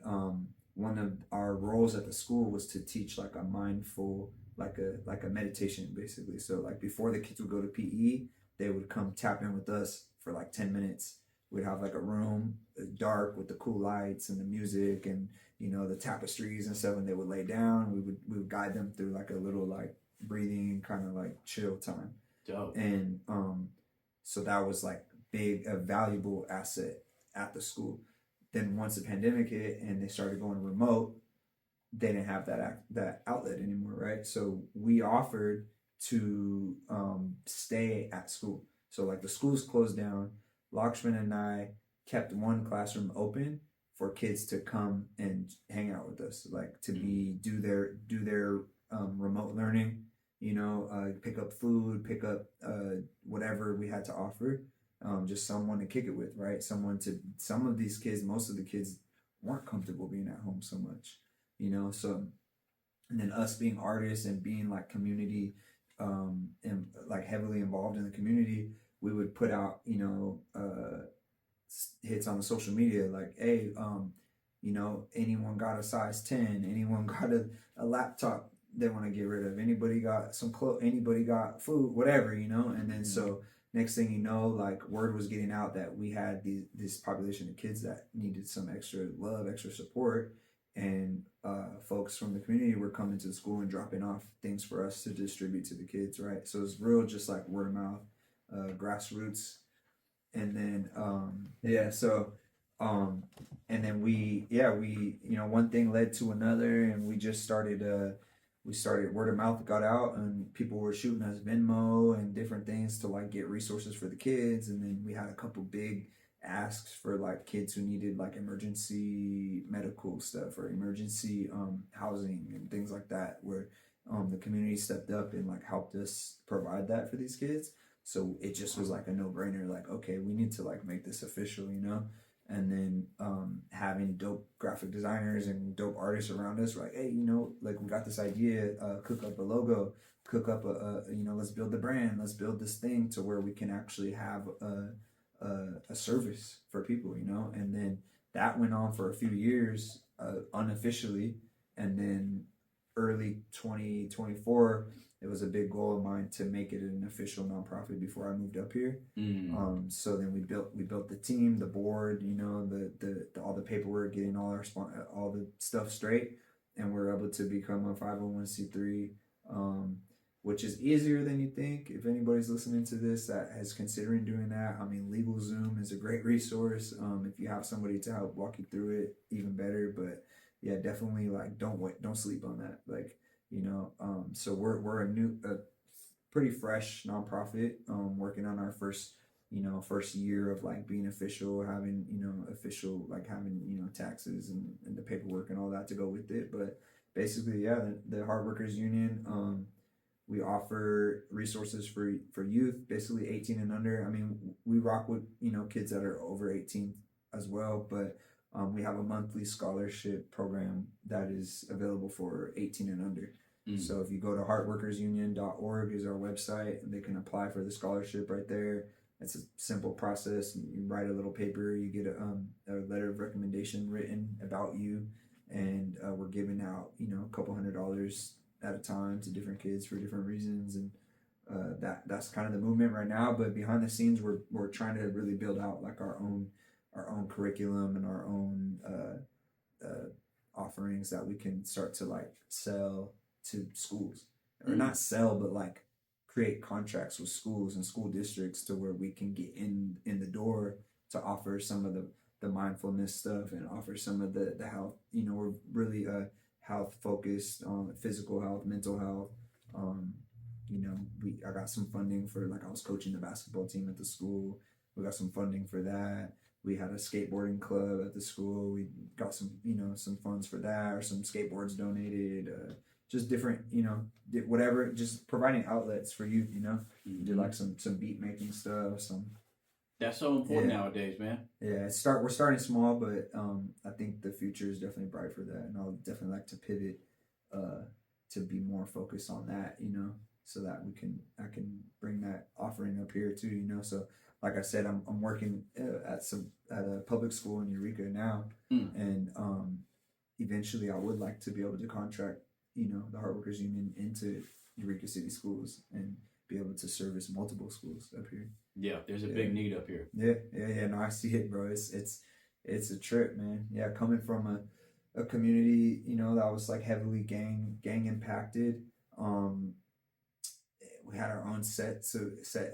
one of our roles at the school was to teach like a mindful, like a meditation, basically. So like before the kids would go to PE, they would come tap in with us for like 10 minutes. We'd have like a room dark with the cool lights and the music and the tapestries and stuff, and they would lay down. We would guide them through like a little like breathing kind of like chill time. Dope. And so that was like a valuable asset at the school. Then once the pandemic hit and they started going remote, they didn't have that outlet anymore, right? So we offered to stay at school. So like the schools closed down. Lakshman and I kept one classroom open for kids to come and hang out with us, like to do their remote learning. Pick up food, pick up whatever we had to offer, just someone to kick it with, right? Some of these kids, most of the kids weren't comfortable being at home so much, so, and then us being artists and being like community, and like heavily involved in the community, we would put out, hits on the social media, like, hey, anyone got a size 10, anyone got a laptop they want to get rid of, anybody got some clothes, anybody got food, whatever, and then so next thing you know, like word was getting out that we had this population of kids that needed some extra love, extra support, and folks from the community were coming to the school and dropping off things for us to distribute to the kids, right? So it's real, just like word of mouth, grassroots. And then and then we one thing led to another, and we just started word of mouth got out, and people were shooting us Venmo and different things to like get resources for the kids. And then we had a couple big asks for like kids who needed like emergency medical stuff or emergency housing and things like that, where the community stepped up and like helped us provide that for these kids. So it just was like a no-brainer, like, okay, we need to like make this official, And then having dope graphic designers and dope artists around us, like, hey, like we got this idea, cook up a logo, cook up let's build the brand, let's build this thing to where we can actually have a service for people, and then that went on for a few years unofficially, and then early 2024 it was a big goal of mine to make it an official nonprofit before I moved up here. So then we built the team, the board, the all the paperwork, getting all the stuff straight, and we're able to become a 501c3, which is easier than you think. If anybody's listening to this that is considering doing that, I mean, LegalZoom is a great resource. If you have somebody to help walk you through it, even better. But yeah, definitely like don't sleep on that. Like, so we're a pretty fresh nonprofit, working on our first year of like being official, having official, like having taxes and the paperwork and all that to go with it. But basically, yeah, the Heartworkers Union, we offer resources for youth, basically 18 and under. I mean, we rock with kids that are over 18 as well, but we have a monthly scholarship program that is available for 18 and under. So if you go to heartworkersunion.org is our website, and they can apply for the scholarship right there. It's a simple process. You write a little paper, you get a letter of recommendation written about you, and we're giving out a couple $100 at a time to different kids for different reasons, and that's kind of the movement right now. But behind the scenes, we're trying to really build out like our own curriculum and our own offerings that we can start to like sell to schools, or not sell, but like create contracts with schools and school districts to where we can get in the door to offer some of the mindfulness stuff and offer some of the health. We're really health focused on physical health, mental health. I got some funding for, like, I was coaching the basketball team at the school. We got some funding for that. We had a skateboarding club at the school. We got some funds for that, or some skateboards donated. Just different, whatever, just providing outlets for youth, do like some beat making stuff, That's so important nowadays, man. Yeah, we're starting small, but I think the future is definitely bright for that, and I'll definitely like to pivot to be more focused on that, so that I can bring that offering up here too, So like I said, I'm working at a public school in Eureka now, and eventually I would like to be able to contract the Heartworkers Union into Eureka City schools and be able to service multiple schools up here. Yeah, there's a big need up here. Yeah. No, I see it, bro. It's a trip, man. Yeah, coming from a community, that was like heavily gang impacted. We had our own set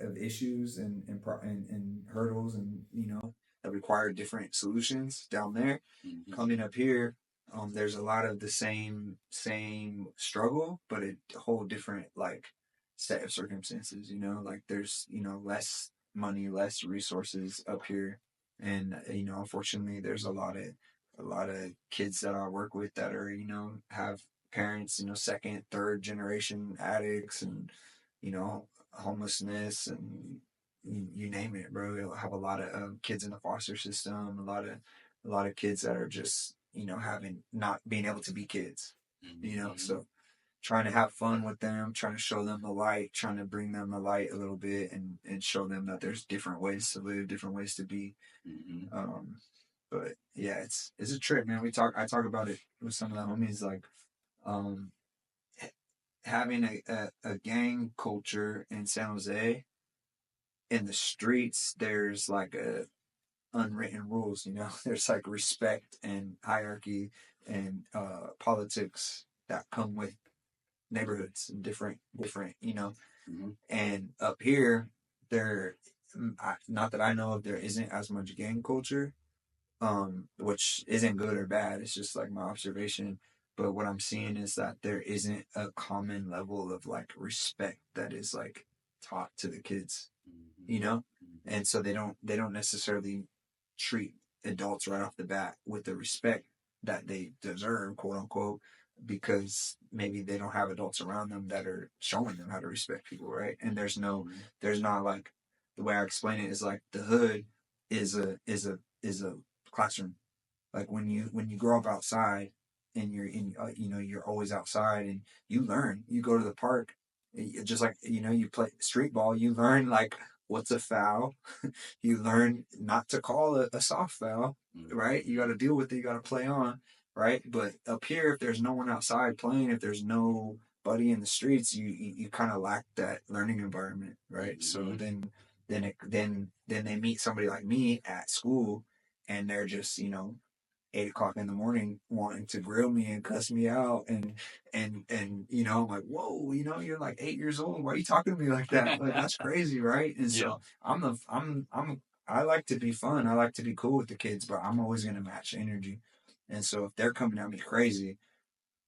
of issues and hurdles, and that required different solutions down there. Coming up here, there's a lot of the same struggle, but a whole different like set of circumstances. Like there's less money, less resources up here, and unfortunately, there's a lot of kids that I work with that are have parents second, third generation addicts, and homelessness, and you name it, bro. You'll have a lot of kids in the foster system, a lot of kids that are just having not being able to be kids, so trying to have fun with them, trying to show them the light, trying to bring them the light a little bit, and show them that there's different ways to live, different ways to be. But yeah, it's a trip, man. I talk about it with some of the homies, like having a gang culture in San Jose. In the streets, there's like a unwritten rules, there's like respect and hierarchy and politics that come with neighborhoods and different, and up here there, not that I know of, there isn't as much gang culture, which isn't good or bad. It's just like my observation. But what I'm seeing is that there isn't a common level of like respect that is like taught to the kids, and so they don't necessarily treat adults right off the bat with the respect that they deserve, quote unquote, because maybe they don't have adults around them that are showing them how to respect people, right? And there's not like, the way I explain it is like the hood is a classroom. Like when you grow up outside and you're in, you're always outside and you learn. You go to the park, just like you play street ball. You learn like what's a foul. You learn not to call a soft foul, right? You got to deal with it. You got to play on, right? But up here, if there's no one outside playing, if there's nobody in the streets, you kind of lack that learning environment, right? So then they meet somebody like me at school, and they're just 8 o'clock in the morning wanting to grill me and cuss me out and I'm like, whoa, you're like 8 years old. Why are you talking to me like that? Like that's crazy, right? And Yeah. so I like to be fun. I like to be cool with the kids, but I'm always gonna match energy. And so if they're coming at me crazy,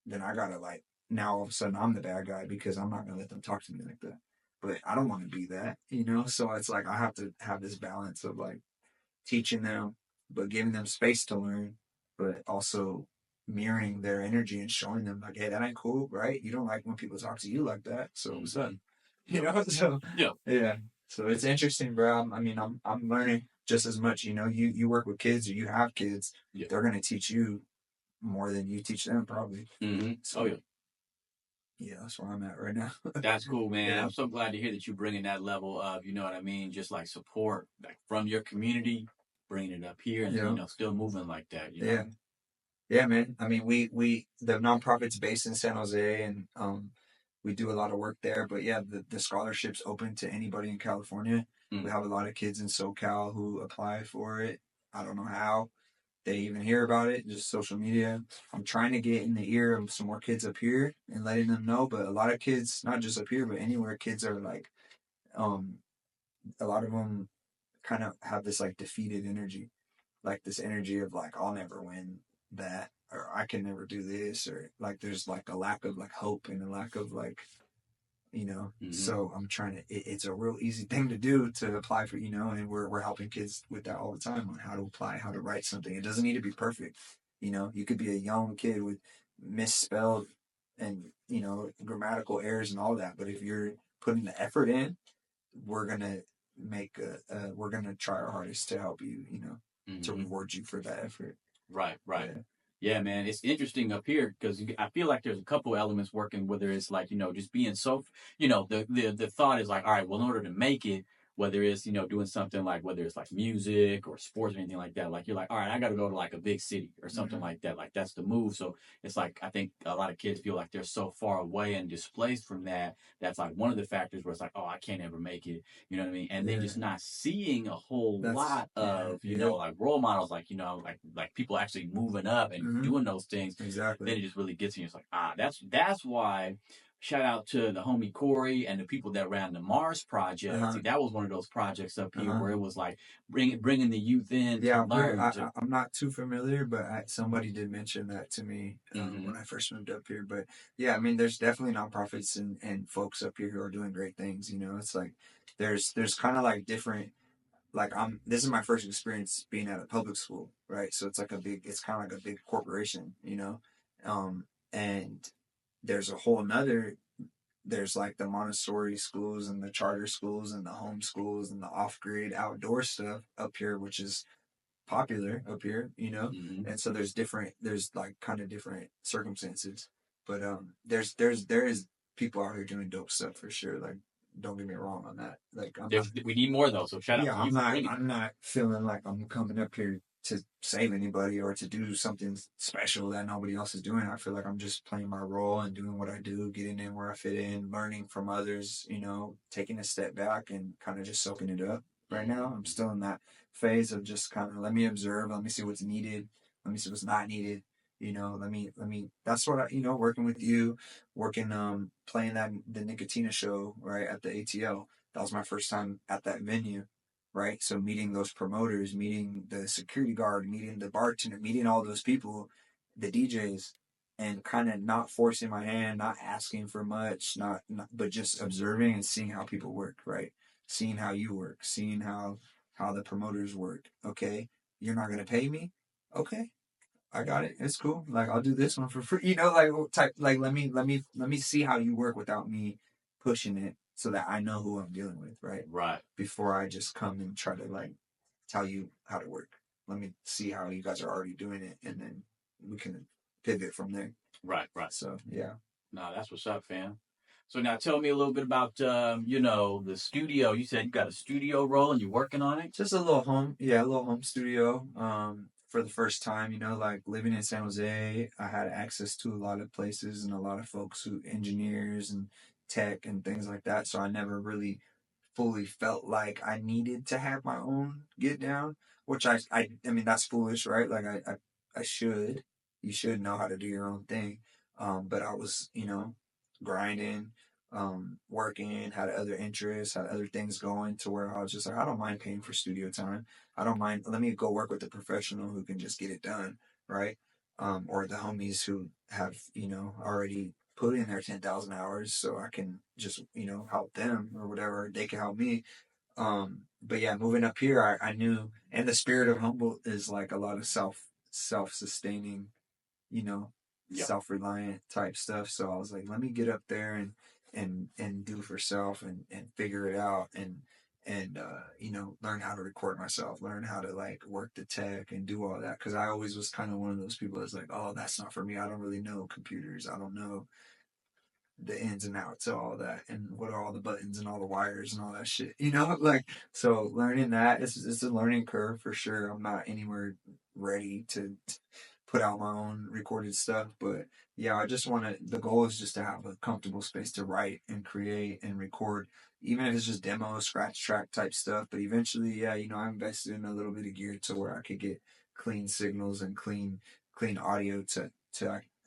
then I gotta like now all of a sudden I'm the bad guy because I'm not gonna let them talk to me like that. But I don't want to be that, So it's like I have to have this balance of like teaching them, but giving them space to learn, but also mirroring their energy and showing them like, hey, that ain't cool, right? You don't like when people talk to you like that. So what's up? So yeah. So it's interesting, bro. I'm learning just as much. You work with kids or you have kids. Yeah. They're gonna teach you more than you teach them, probably. So, yeah, that's where I'm at right now. That's cool, man. Yeah. I'm so glad to hear that you're bringing that level of, you know what I mean, just like support, like from your community, bringing it up here, and still moving like that. Yeah. Yeah, man. I mean, we the nonprofit's based in San Jose, and we do a lot of work there. But yeah, the scholarship's open to anybody in California. We have a lot of kids in SoCal who apply for it. I don't know how they even hear about it, just social media. I'm trying to get in the ear of some more kids up here and letting them know. But a lot of kids, not just up here, but anywhere, kids are like, a lot of them kind of have this like defeated energy, like this energy of like, I'll never win that, or I can never do this, or like there's like a lack of like hope and a lack of like, so I'm trying to, it's a real easy thing to do to apply for, and we're helping kids with that all the time on how to apply, how to write something. It doesn't need to be perfect. You could be a young kid with misspelled and, grammatical errors and all that. But if you're putting the effort in, we're going to we're going to try our hardest to help you, to reward you for that effort. Right. Yeah, man. It's interesting up here because I feel like there's a couple elements working, whether it's like, just being so, the thought is like, all right, well, in order to make it, whether it's, doing something like, whether it's like music or sports or anything like that, like you're like, all right, I got to go to like a big city or something like that. Like that's the move. So it's like, I think a lot of kids feel like they're so far away and displaced from that. That's like one of the factors where it's like, oh, I can't ever make it. You know what I mean? And then just not seeing a whole lot of, like role models, like, like people actually moving up and doing those things. Exactly. Then it just really gets you. It's like, that's why. Shout out to the homie Corey and the people that ran the Mars Project. See, that was one of those projects up here where it was like bringing the youth in to learn. I'm not too familiar, but somebody did mention that to me when I first moved up here. But yeah, I mean, there's definitely nonprofits and folks up here who are doing great things. It's like there's kind of like different. Like this is my first experience being at a public school, right? So it's like it's kind of like a big corporation, and there's a whole nother, there's like the Montessori schools and the charter schools and the home schools and the off-grid outdoor stuff up here, which is popular up here, and so there's like kind of different circumstances, but there is people out here doing dope stuff for sure. Like, don't get me wrong on that. Like, we need more though. So shout out to you. I'm not feeling like I'm coming up here to save anybody or to do something special that nobody else is doing. I feel like I'm just playing my role and doing what I do, getting in where I fit in, learning from others, taking a step back and kind of just soaking it up. Right now, I'm still in that phase of just kind of let me observe, let me see what's needed, let me see what's not needed. Let me. That's what working with you, playing the Nicotina show right at the ATL. That was my first time at that venue, right? So meeting those promoters, meeting the security guard, meeting the bartender, meeting all those people, the DJs, and kind of not forcing my hand, not asking for much, not but just observing and seeing how people work, right? Seeing how you work, seeing how the promoters work. Okay, you're not gonna pay me, okay, I got it. It's cool. Like, I'll do this one for free. Like let me see how you work without me pushing it, so that I know who I'm dealing with, right? Right. Before I just come and try to like tell you how to work. let me see how you guys are already doing it, and then we can pivot from there. Right. So yeah. No, that's what's up, fam. So now tell me a little bit about, the studio. You said you got a studio role and you're working on it? Just a little home studio. For the first time, like living in San Jose, I had access to a lot of places and a lot of folks who engineers and tech and things like that. So I never really fully felt like I needed to have my own get down, which I mean that's foolish, right? Like I should, you should know how to do your own thing. But I was, grinding, working, had other interests, had other things going to where I was just like, I don't mind paying for studio time. I don't mind. Let me go work with a professional who can just get it done, right? Or the homies who have, already put in their 10,000 hours, so I can just, help them or whatever. They can help me. But yeah, moving up here, I knew, and the spirit of Humboldt is like a lot of self sustaining, you know, Yeah. self reliant type stuff. So I was like, let me get up there and do for self and figure it out and learn how to record myself, learn how to like work the tech and do all that. Cause I always was kind of one of those people that's like, oh, that's not for me. I don't really know computers. I don't know the ins and outs of all that and what are all the buttons and all the wires and all that shit, like, so learning that it's a learning curve for sure. I'm not anywhere ready to put out my own recorded stuff, but yeah, I just want to, the goal is just to have a comfortable space to write and create and record, even if it's just demo scratch track type stuff. But eventually, yeah, I invested in a little bit of gear to where I could get clean signals and clean audio to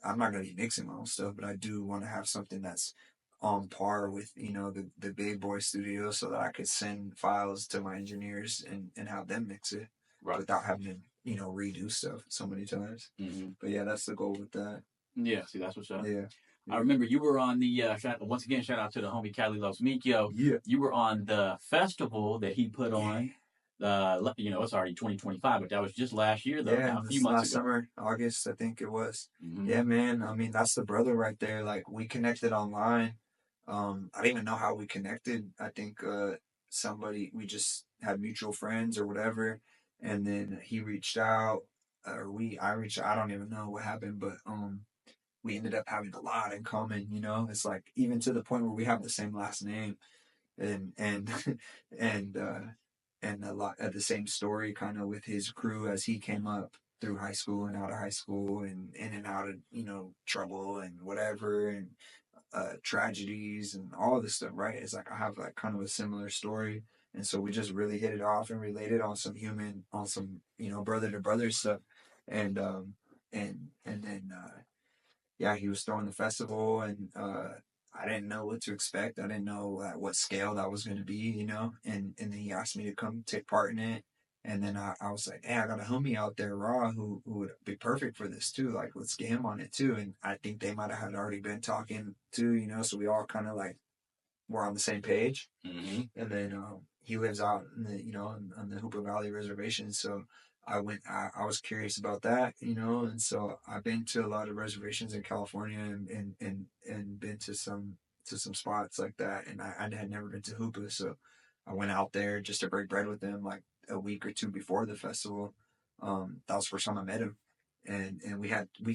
I'm not going to be mixing my own stuff, but I do want to have something that's on par with, the big boy studio so that I could send files to my engineers and have them mix it without having to, redo stuff so many times. Mm-hmm. But yeah, that's the goal with that. Yeah, see, that's what's up. Yeah. I remember you were on the, once again, shout out to the homie Cali Loves Mikio. Yeah. You were on the festival that he put on. It's already 2025, but that was just last year, though. Yeah, A few this months last ago. summer, August, I think it was. Mm-hmm. Yeah, man. I mean, that's the brother right there. Like, we connected online. I don't even know how we connected. I think we just had mutual friends or whatever, and then he reached out, I reached out. I don't even know what happened, but we ended up having a lot in common. It's like even to the point where we have the same last name, and and and a lot at the same story kind of with his crew as he came up through high school and out of high school and in and out of trouble and whatever and tragedies and all this stuff, right? It's like I have like kind of a similar story, and so we just really hit it off and related on some brother to brother stuff, and then yeah, he was throwing the festival, and I didn't know what to expect. I didn't know at what scale that was going to be, and then he asked me to come take part in it. And then I was like, hey, I got a homie out there, Raw, who would be perfect for this too. Like, let's get him on it too. And I think they might have had already been talking too, so we all kind of like were on the same page. Mm-hmm. And then he lives out in the, on the Hoopa Valley Reservation. So I was curious about that, and so I've been to a lot of reservations in California and been to some spots like that. And I had never been to Hoopa. So I went out there just to break bread with them like a week or two before the festival. That was the first time I met him. And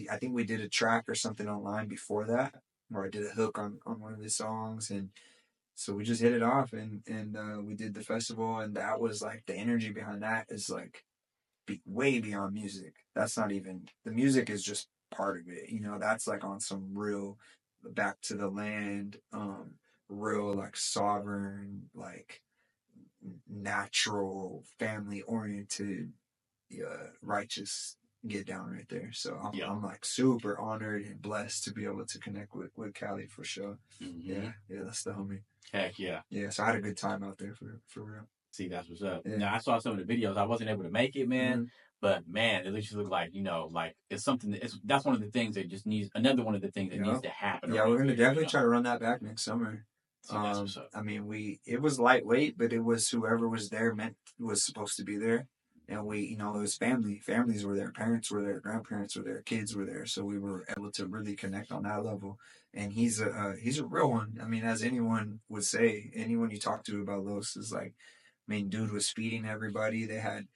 I think we did a track or something online before that, where I did a hook on one of his songs, and so we just hit it off, and we did the festival, and that was like the energy behind that is like way beyond music. That's not even, the music is just part of it. That's like on some real back to the land, real like sovereign, like natural, family oriented, righteous get down right there. So I'm like super honored and blessed to be able to connect with Cali for sure. Mm-hmm. Yeah, that's the homie. Heck yeah. Yeah, so I had a good time out there for real. See, that's what's up. Yeah. Now, I saw some of the videos. I wasn't able to make it, man. Mm-hmm. But, man, it just looked like, like it's something that's one of the things that just needs, another one of the things that needs to happen. Yeah, we're going to definitely try to run that back next summer. See, that's what's up. I mean, it was lightweight, but it was whoever was there was supposed to be there. And it was family. Families were there. Parents were there. Grandparents were there. Kids were there. So we were able to really connect on that level. And he's a real one. I mean, as anyone would say, anyone you talk to about Los is like, I mean, dude was feeding everybody. They had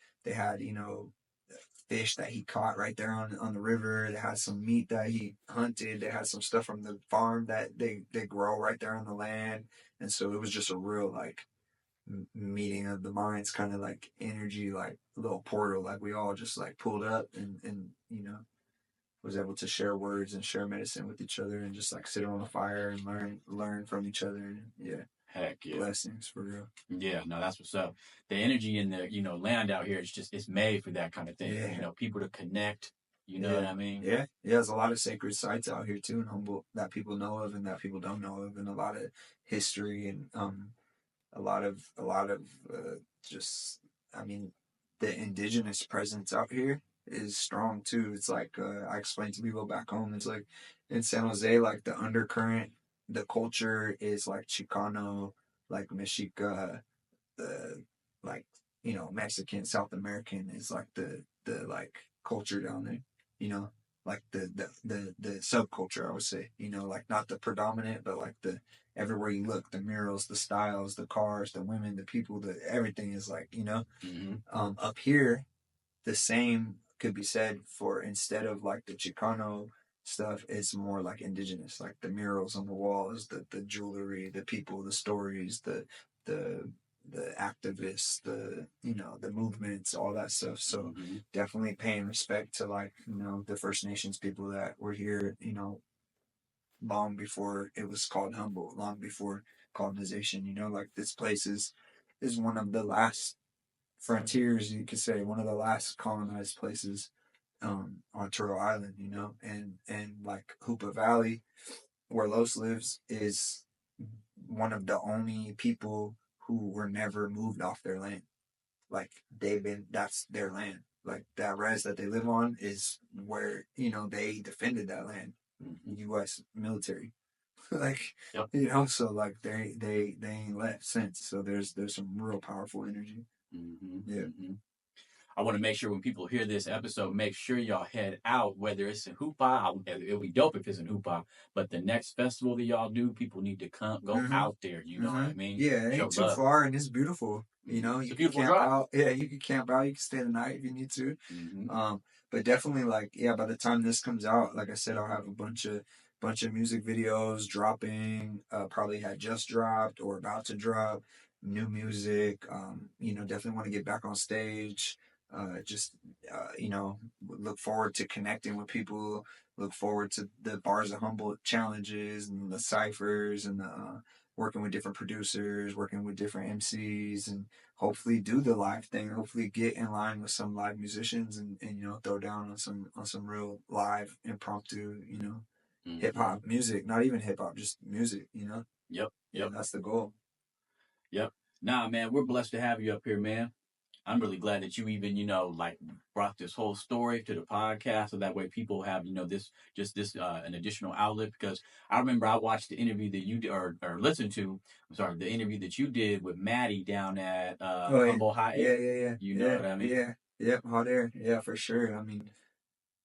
fish that he caught right there on the river. They had some meat that he hunted. They had some stuff from the farm that they grow right there on the land. And so it was just a real like meeting of the minds, kind of like energy, like a little portal. Like we all just like pulled up and was able to share words and share medicine with each other and just like sit around the fire and learn from each other. And Heck yeah. blessings for real. Yeah, no, that's what's up. The energy in the, land out here is just, it's made for that kind of thing. Yeah. People to connect, you know what I mean? Yeah. There's a lot of sacred sites out here too in Humboldt that people know of and that people don't know of, and a lot of history and a lot of just, I mean, the indigenous presence out here is strong too. It's like I explained to people back home. It's like in San Jose, like the undercurrent, the culture is like Chicano, like Mexica, the like Mexican, South American is like the like culture down there. Like the subculture, I would say. Like not the predominant, but like the everywhere you look, the murals, the styles, the cars, the women, the people, everything is like up here. The same could be said for, instead of like the Chicano stuff, it's more like indigenous, like the murals on the walls, the jewelry, the people, the stories, the the activists, the movements, all that stuff. So definitely paying respect to like, the First Nations people that were here, long before it was called Humboldt, long before colonization. Like this place is one of the last frontiers, you could say, one of the last colonized places on Turtle Island, and like Hoopa Valley, where Los lives, is one of the only people who were never moved off their land. Like that's their land. Like that res that they live on is where, they defended that land. U.S. military. Like, Yep. So like they ain't left since. So there's some real powerful energy. Yeah. I want to make sure when people hear this episode, make sure y'all head out, whether it's in Hoopa. It'll be dope if it's in Hoopa. But the next festival that y'all do, people need to go out there. You know what I mean? Yeah, it ain't too far, and it's beautiful. You can camp out. Yeah, you can camp out. You can stay the night if you need to. But definitely, like, by the time this comes out, like I said, I'll have a bunch of music videos dropping. Probably had just dropped or about to drop new music. Definitely want to get back on stage. Look forward to connecting with people. Look forward to the Bars of Humboldt challenges and the ciphers and the working with different producers, working with different MCs, and hopefully do the live thing. Hopefully get in line with some live musicians and throw down on some real live impromptu hip hop music. Not even hip hop, just music. Yep. Yeah, that's the goal. Yep. Nah, man, we're blessed to have you up here, man. I'm really glad that you even, brought this whole story to the podcast, so that way people have, this an additional outlet. Because I remember I watched the interview that you did, or listened to, the interview that you did with Maddie down at Humboldt High. Yeah. You know what I mean? Yeah, hot air. Yeah, for sure. I mean,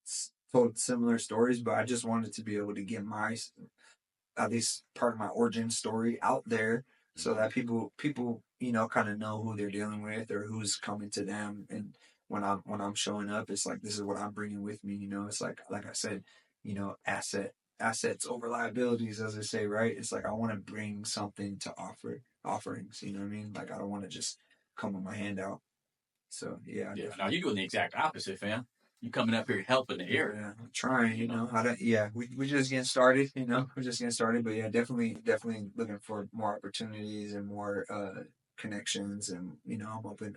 it's told similar stories, but I just wanted to be able to get my, at least part of my origin story out there, so that people kind of know who they're dealing with or who's coming to them. And when I'm showing up, it's like, this is what I'm bringing with me. It's like I said, assets over liabilities, as I say, right? It's like I want to bring something to offerings. You know what I mean? Like I don't want to just come with my hand out. So yeah. Now you're doing the exact opposite, fam. You coming up here helping the area. Yeah, I'm trying, we just getting started, we're just getting started, but yeah, definitely looking for more opportunities and more connections, and I'm open,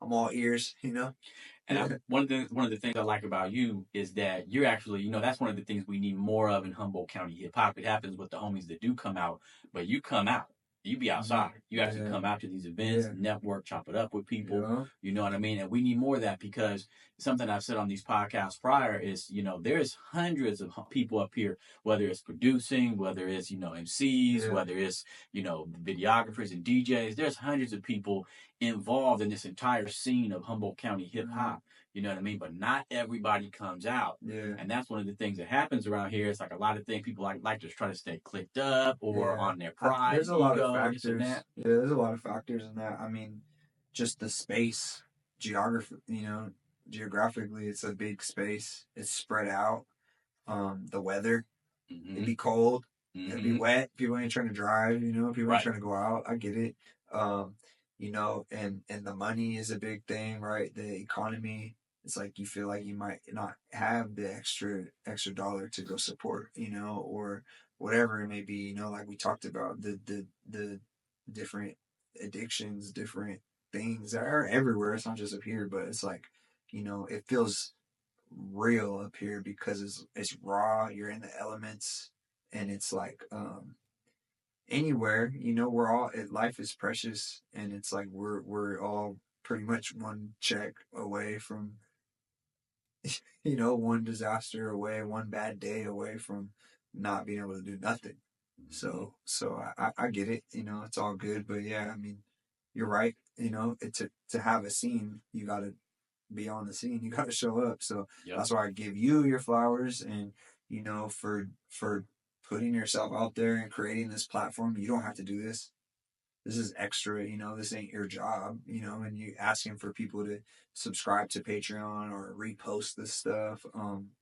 I'm all ears, And one of the things I like about you is that you're actually, that's one of the things we need more of in Humboldt County hip hop. It happens with the homies that do come out, but you come out. You be outside. You actually come out to these events, network, chop it up with people. You know what I mean? And we need more of that, because something I've said on these podcasts prior is, there's hundreds of people up here, whether it's producing, whether it's, MCs, whether it's, videographers and DJs. There's hundreds of people involved in this entire scene of Humboldt County hip hop. You know what I mean? But not everybody comes out. Yeah. And that's one of the things that happens around here. It's like a lot of things people like to try to stay clicked up or on their pride. There's a lot of factors. Yeah, there's a lot of factors in that. I mean, just the space, geography, geographically, it's a big space. It's spread out. The weather, it'd Mm-hmm. be cold. It'd be Mm-hmm. wet. People ain't trying to drive, you know, people ain't Right. trying to go out. I get it. You know, and the money is a big thing, right? The economy. It's like you feel like you might not have the extra dollar to go support, you know, or whatever it may be, you know, like we talked about the different addictions, different things that are everywhere. It's not just up here, but it's like, you know, it feels real up here because it's raw. You're in the elements, and it's like anywhere, you know, we're all life is precious, and it's like we're all pretty much one check away from you know, one disaster away, one bad day away from not being able to do nothing. So I get it, you know, it's all good, but yeah, I mean, you're right, you know, to have a scene, you gotta be on the scene, you gotta show up. So Yep. that's why I give you your flowers, and you know, for putting yourself out there and creating this platform. You don't have to do this. This is extra, you know, this ain't your job, you know, and you asking for people to subscribe to Patreon or repost this stuff.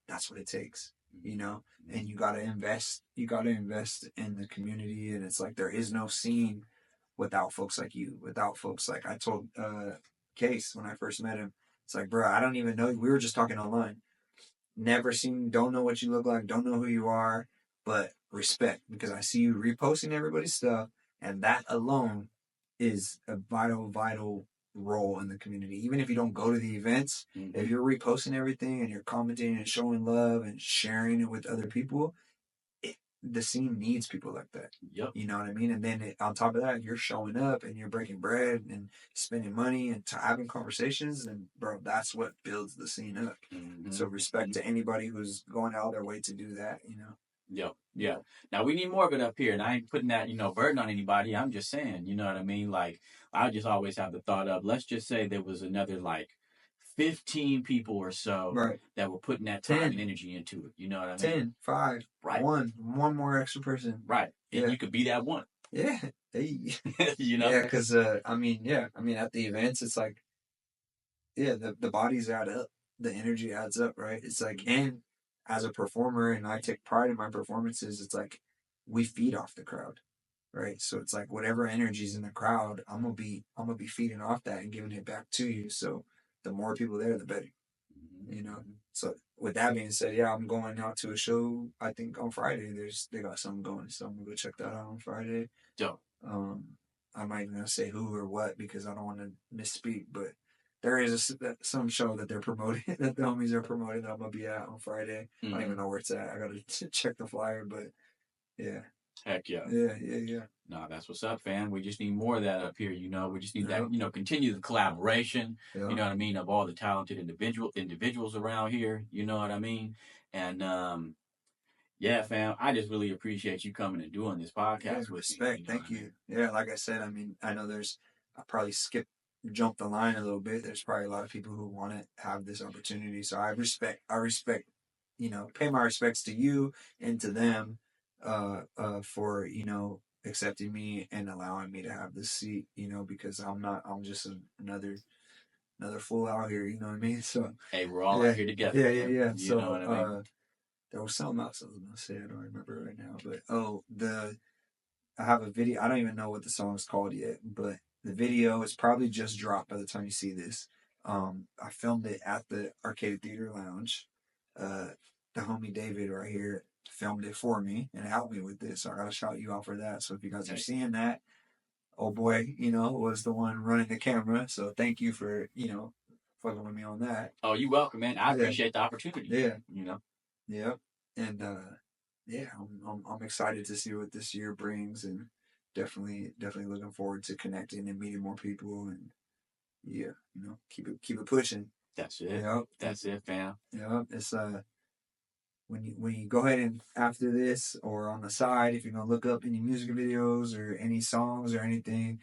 That's what it takes, you know, and you gotta invest in the community. And it's like, there is no scene without folks like you, without folks like I told Case when I first met him. It's like, bro, I don't even know. We were just talking online. Never seen, don't know what you look like, don't know who you are, but respect, because I see you reposting everybody's stuff, and that alone is a vital role in the community. Even if you don't go to the events, Mm-hmm. if you're reposting everything and you're commenting and showing love and sharing it with other people, the scene needs people like that. Yep. You know what I mean? And then on top of that, you're showing up and you're breaking bread and spending money and having conversations. And bro, that's what builds the scene up. Mm-hmm. So respect to anybody who's going out of their way to do that, you know? Yep. Yeah. Now we need more of it up here, and I ain't putting that, you know, burden on anybody. I'm just saying, you know what I mean? Like, I just always have the thought of, let's just say there was another like 15 people or so Right. that were putting that time 10. and energy into it. You know what I mean? 10, 5, Right. one more extra person. Right. And Yeah. you could be that one. Yeah. Hey. You know? Yeah, because I mean, at the events, it's like, yeah, the bodies add up, the energy adds up, right? It's like, and as a performer, and I take pride in my performances, it's like we feed off the crowd, right? So it's like whatever energy's in the crowd, I'm gonna be feeding off that and giving it back to you. So the more people there, the better, you know. So with that being said, yeah, I'm going out to a show. I think on Friday they got something going, so I'm gonna go check that out on Friday. Dope. I'm not even gonna say who or what because I don't want to misspeak, but there is some show that they're promoting that the homies are promoting that I'm gonna be at on Friday. I don't even know where it's at. I gotta check the flyer, but yeah. Heck yeah. Yeah. No, that's what's up, fam. We just need more of that up here, you know. We just need that, you know, continue the collaboration, you know what I mean, of all the talented individuals around here, you know what I mean? And yeah, fam, I just really appreciate you coming and doing this podcast with respect. me. You know Thank you. Yeah, like I said, I mean, I know I probably jumped the line a little bit. There's probably a lot of people who want to have this opportunity. So I respect, you know, pay my respects to you and to them, for, you know, accepting me and allowing me to have this seat, you know, because I'm just another fool out here, you know what I mean? So, hey, we're all out here together. Yeah. You So, know what I mean? there was something else I was gonna say. I don't remember right now, but I have a video. I don't even know what the song is called yet, but the video is probably just dropped by the time you see this. I filmed it at the Arcata Theater Lounge. The homie David right here filmed it for me and helped me with this. So I gotta shout you out for that. So if you guys are seeing that, oh boy, you know, was the one running the camera. So thank you for, you know, fucking with me on that. Oh, you're welcome, man. I appreciate the opportunity. Yeah. You know? Yeah. And yeah, I'm excited to see what this year brings, and definitely looking forward to connecting and meeting more people, and yeah, you know, keep it pushing. That's it. Yep. That's it, fam. Yeah, it's when you go ahead and after this or on the side, if you're gonna look up any music videos or any songs or anything,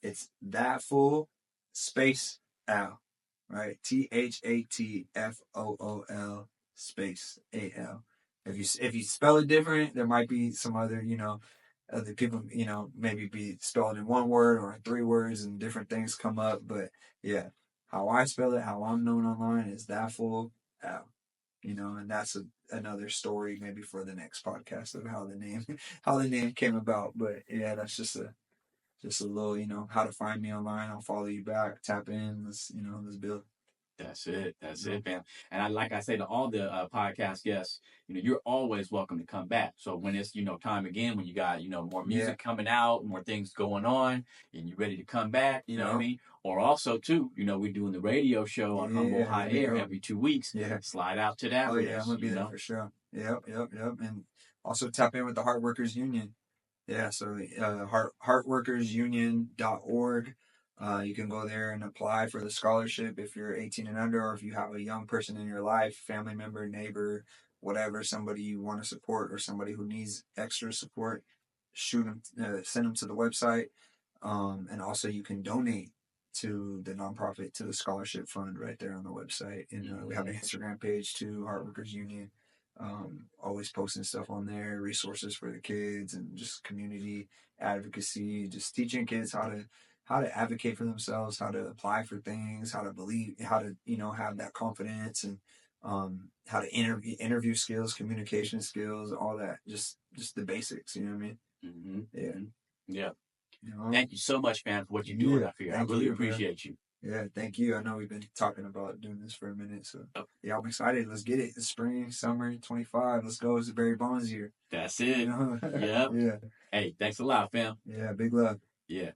it's ThatFool space Al, right? ThatFool space AL. If you spell it different, there might be some other, you know, other people, you know, maybe be spelled in one word or in 3 words and different things come up. But yeah, how I spell it, how I'm known online is ThatFoolAl. You know, and that's another story maybe for the next podcast of how the name how the name came about. But yeah, that's just a little, you know, how to find me online. I'll follow you back, tap in, let's build. That's it. That's You know? it, fam. And like I say to all the podcast guests, you're always welcome to come back. So when it's, time again, when you got, more Yeah. music coming out, more things going on, and you're ready to come back, you know what I Yep. mean? Or also, too, we're doing the radio show on Humboldt Yeah, High there we Air go. every 2 weeks. Yeah. Slide out to that Oh with yeah, I'm us, gonna be there for sure. Yep. And also tap in with the Heartworkers Union. Yeah, so heartworkersunion.org. You can go there and apply for the scholarship if you're 18 and under, or if you have a young person in your life, family member, neighbor, whatever, somebody you want to support or somebody who needs extra support. Send them to the website, and also you can donate to the nonprofit, to the scholarship fund right there on the website. And we have an Instagram page too, Heartworkers Union. Always posting stuff on there, resources for the kids and just community advocacy, just teaching kids how to advocate for themselves, how to apply for things, how to believe, how to have that confidence, and how to interview skills, communication skills, all that, just the basics. You know what I mean? Mm-hmm. Yeah. Mm-hmm. Yeah. You know? Thank you so much, man, for what you're doing Yeah. out here. I Thank really you, man. appreciate you. Yeah, thank you. I know we've been talking about doing this for a minute, so Oh, yeah, I'm excited. Let's get it. It's spring, summer 25. Let's go. It's the Barry Bonds year. that's You it. know? Yep. Yeah. Hey, thanks a lot, fam. Yeah. Big love. Yeah.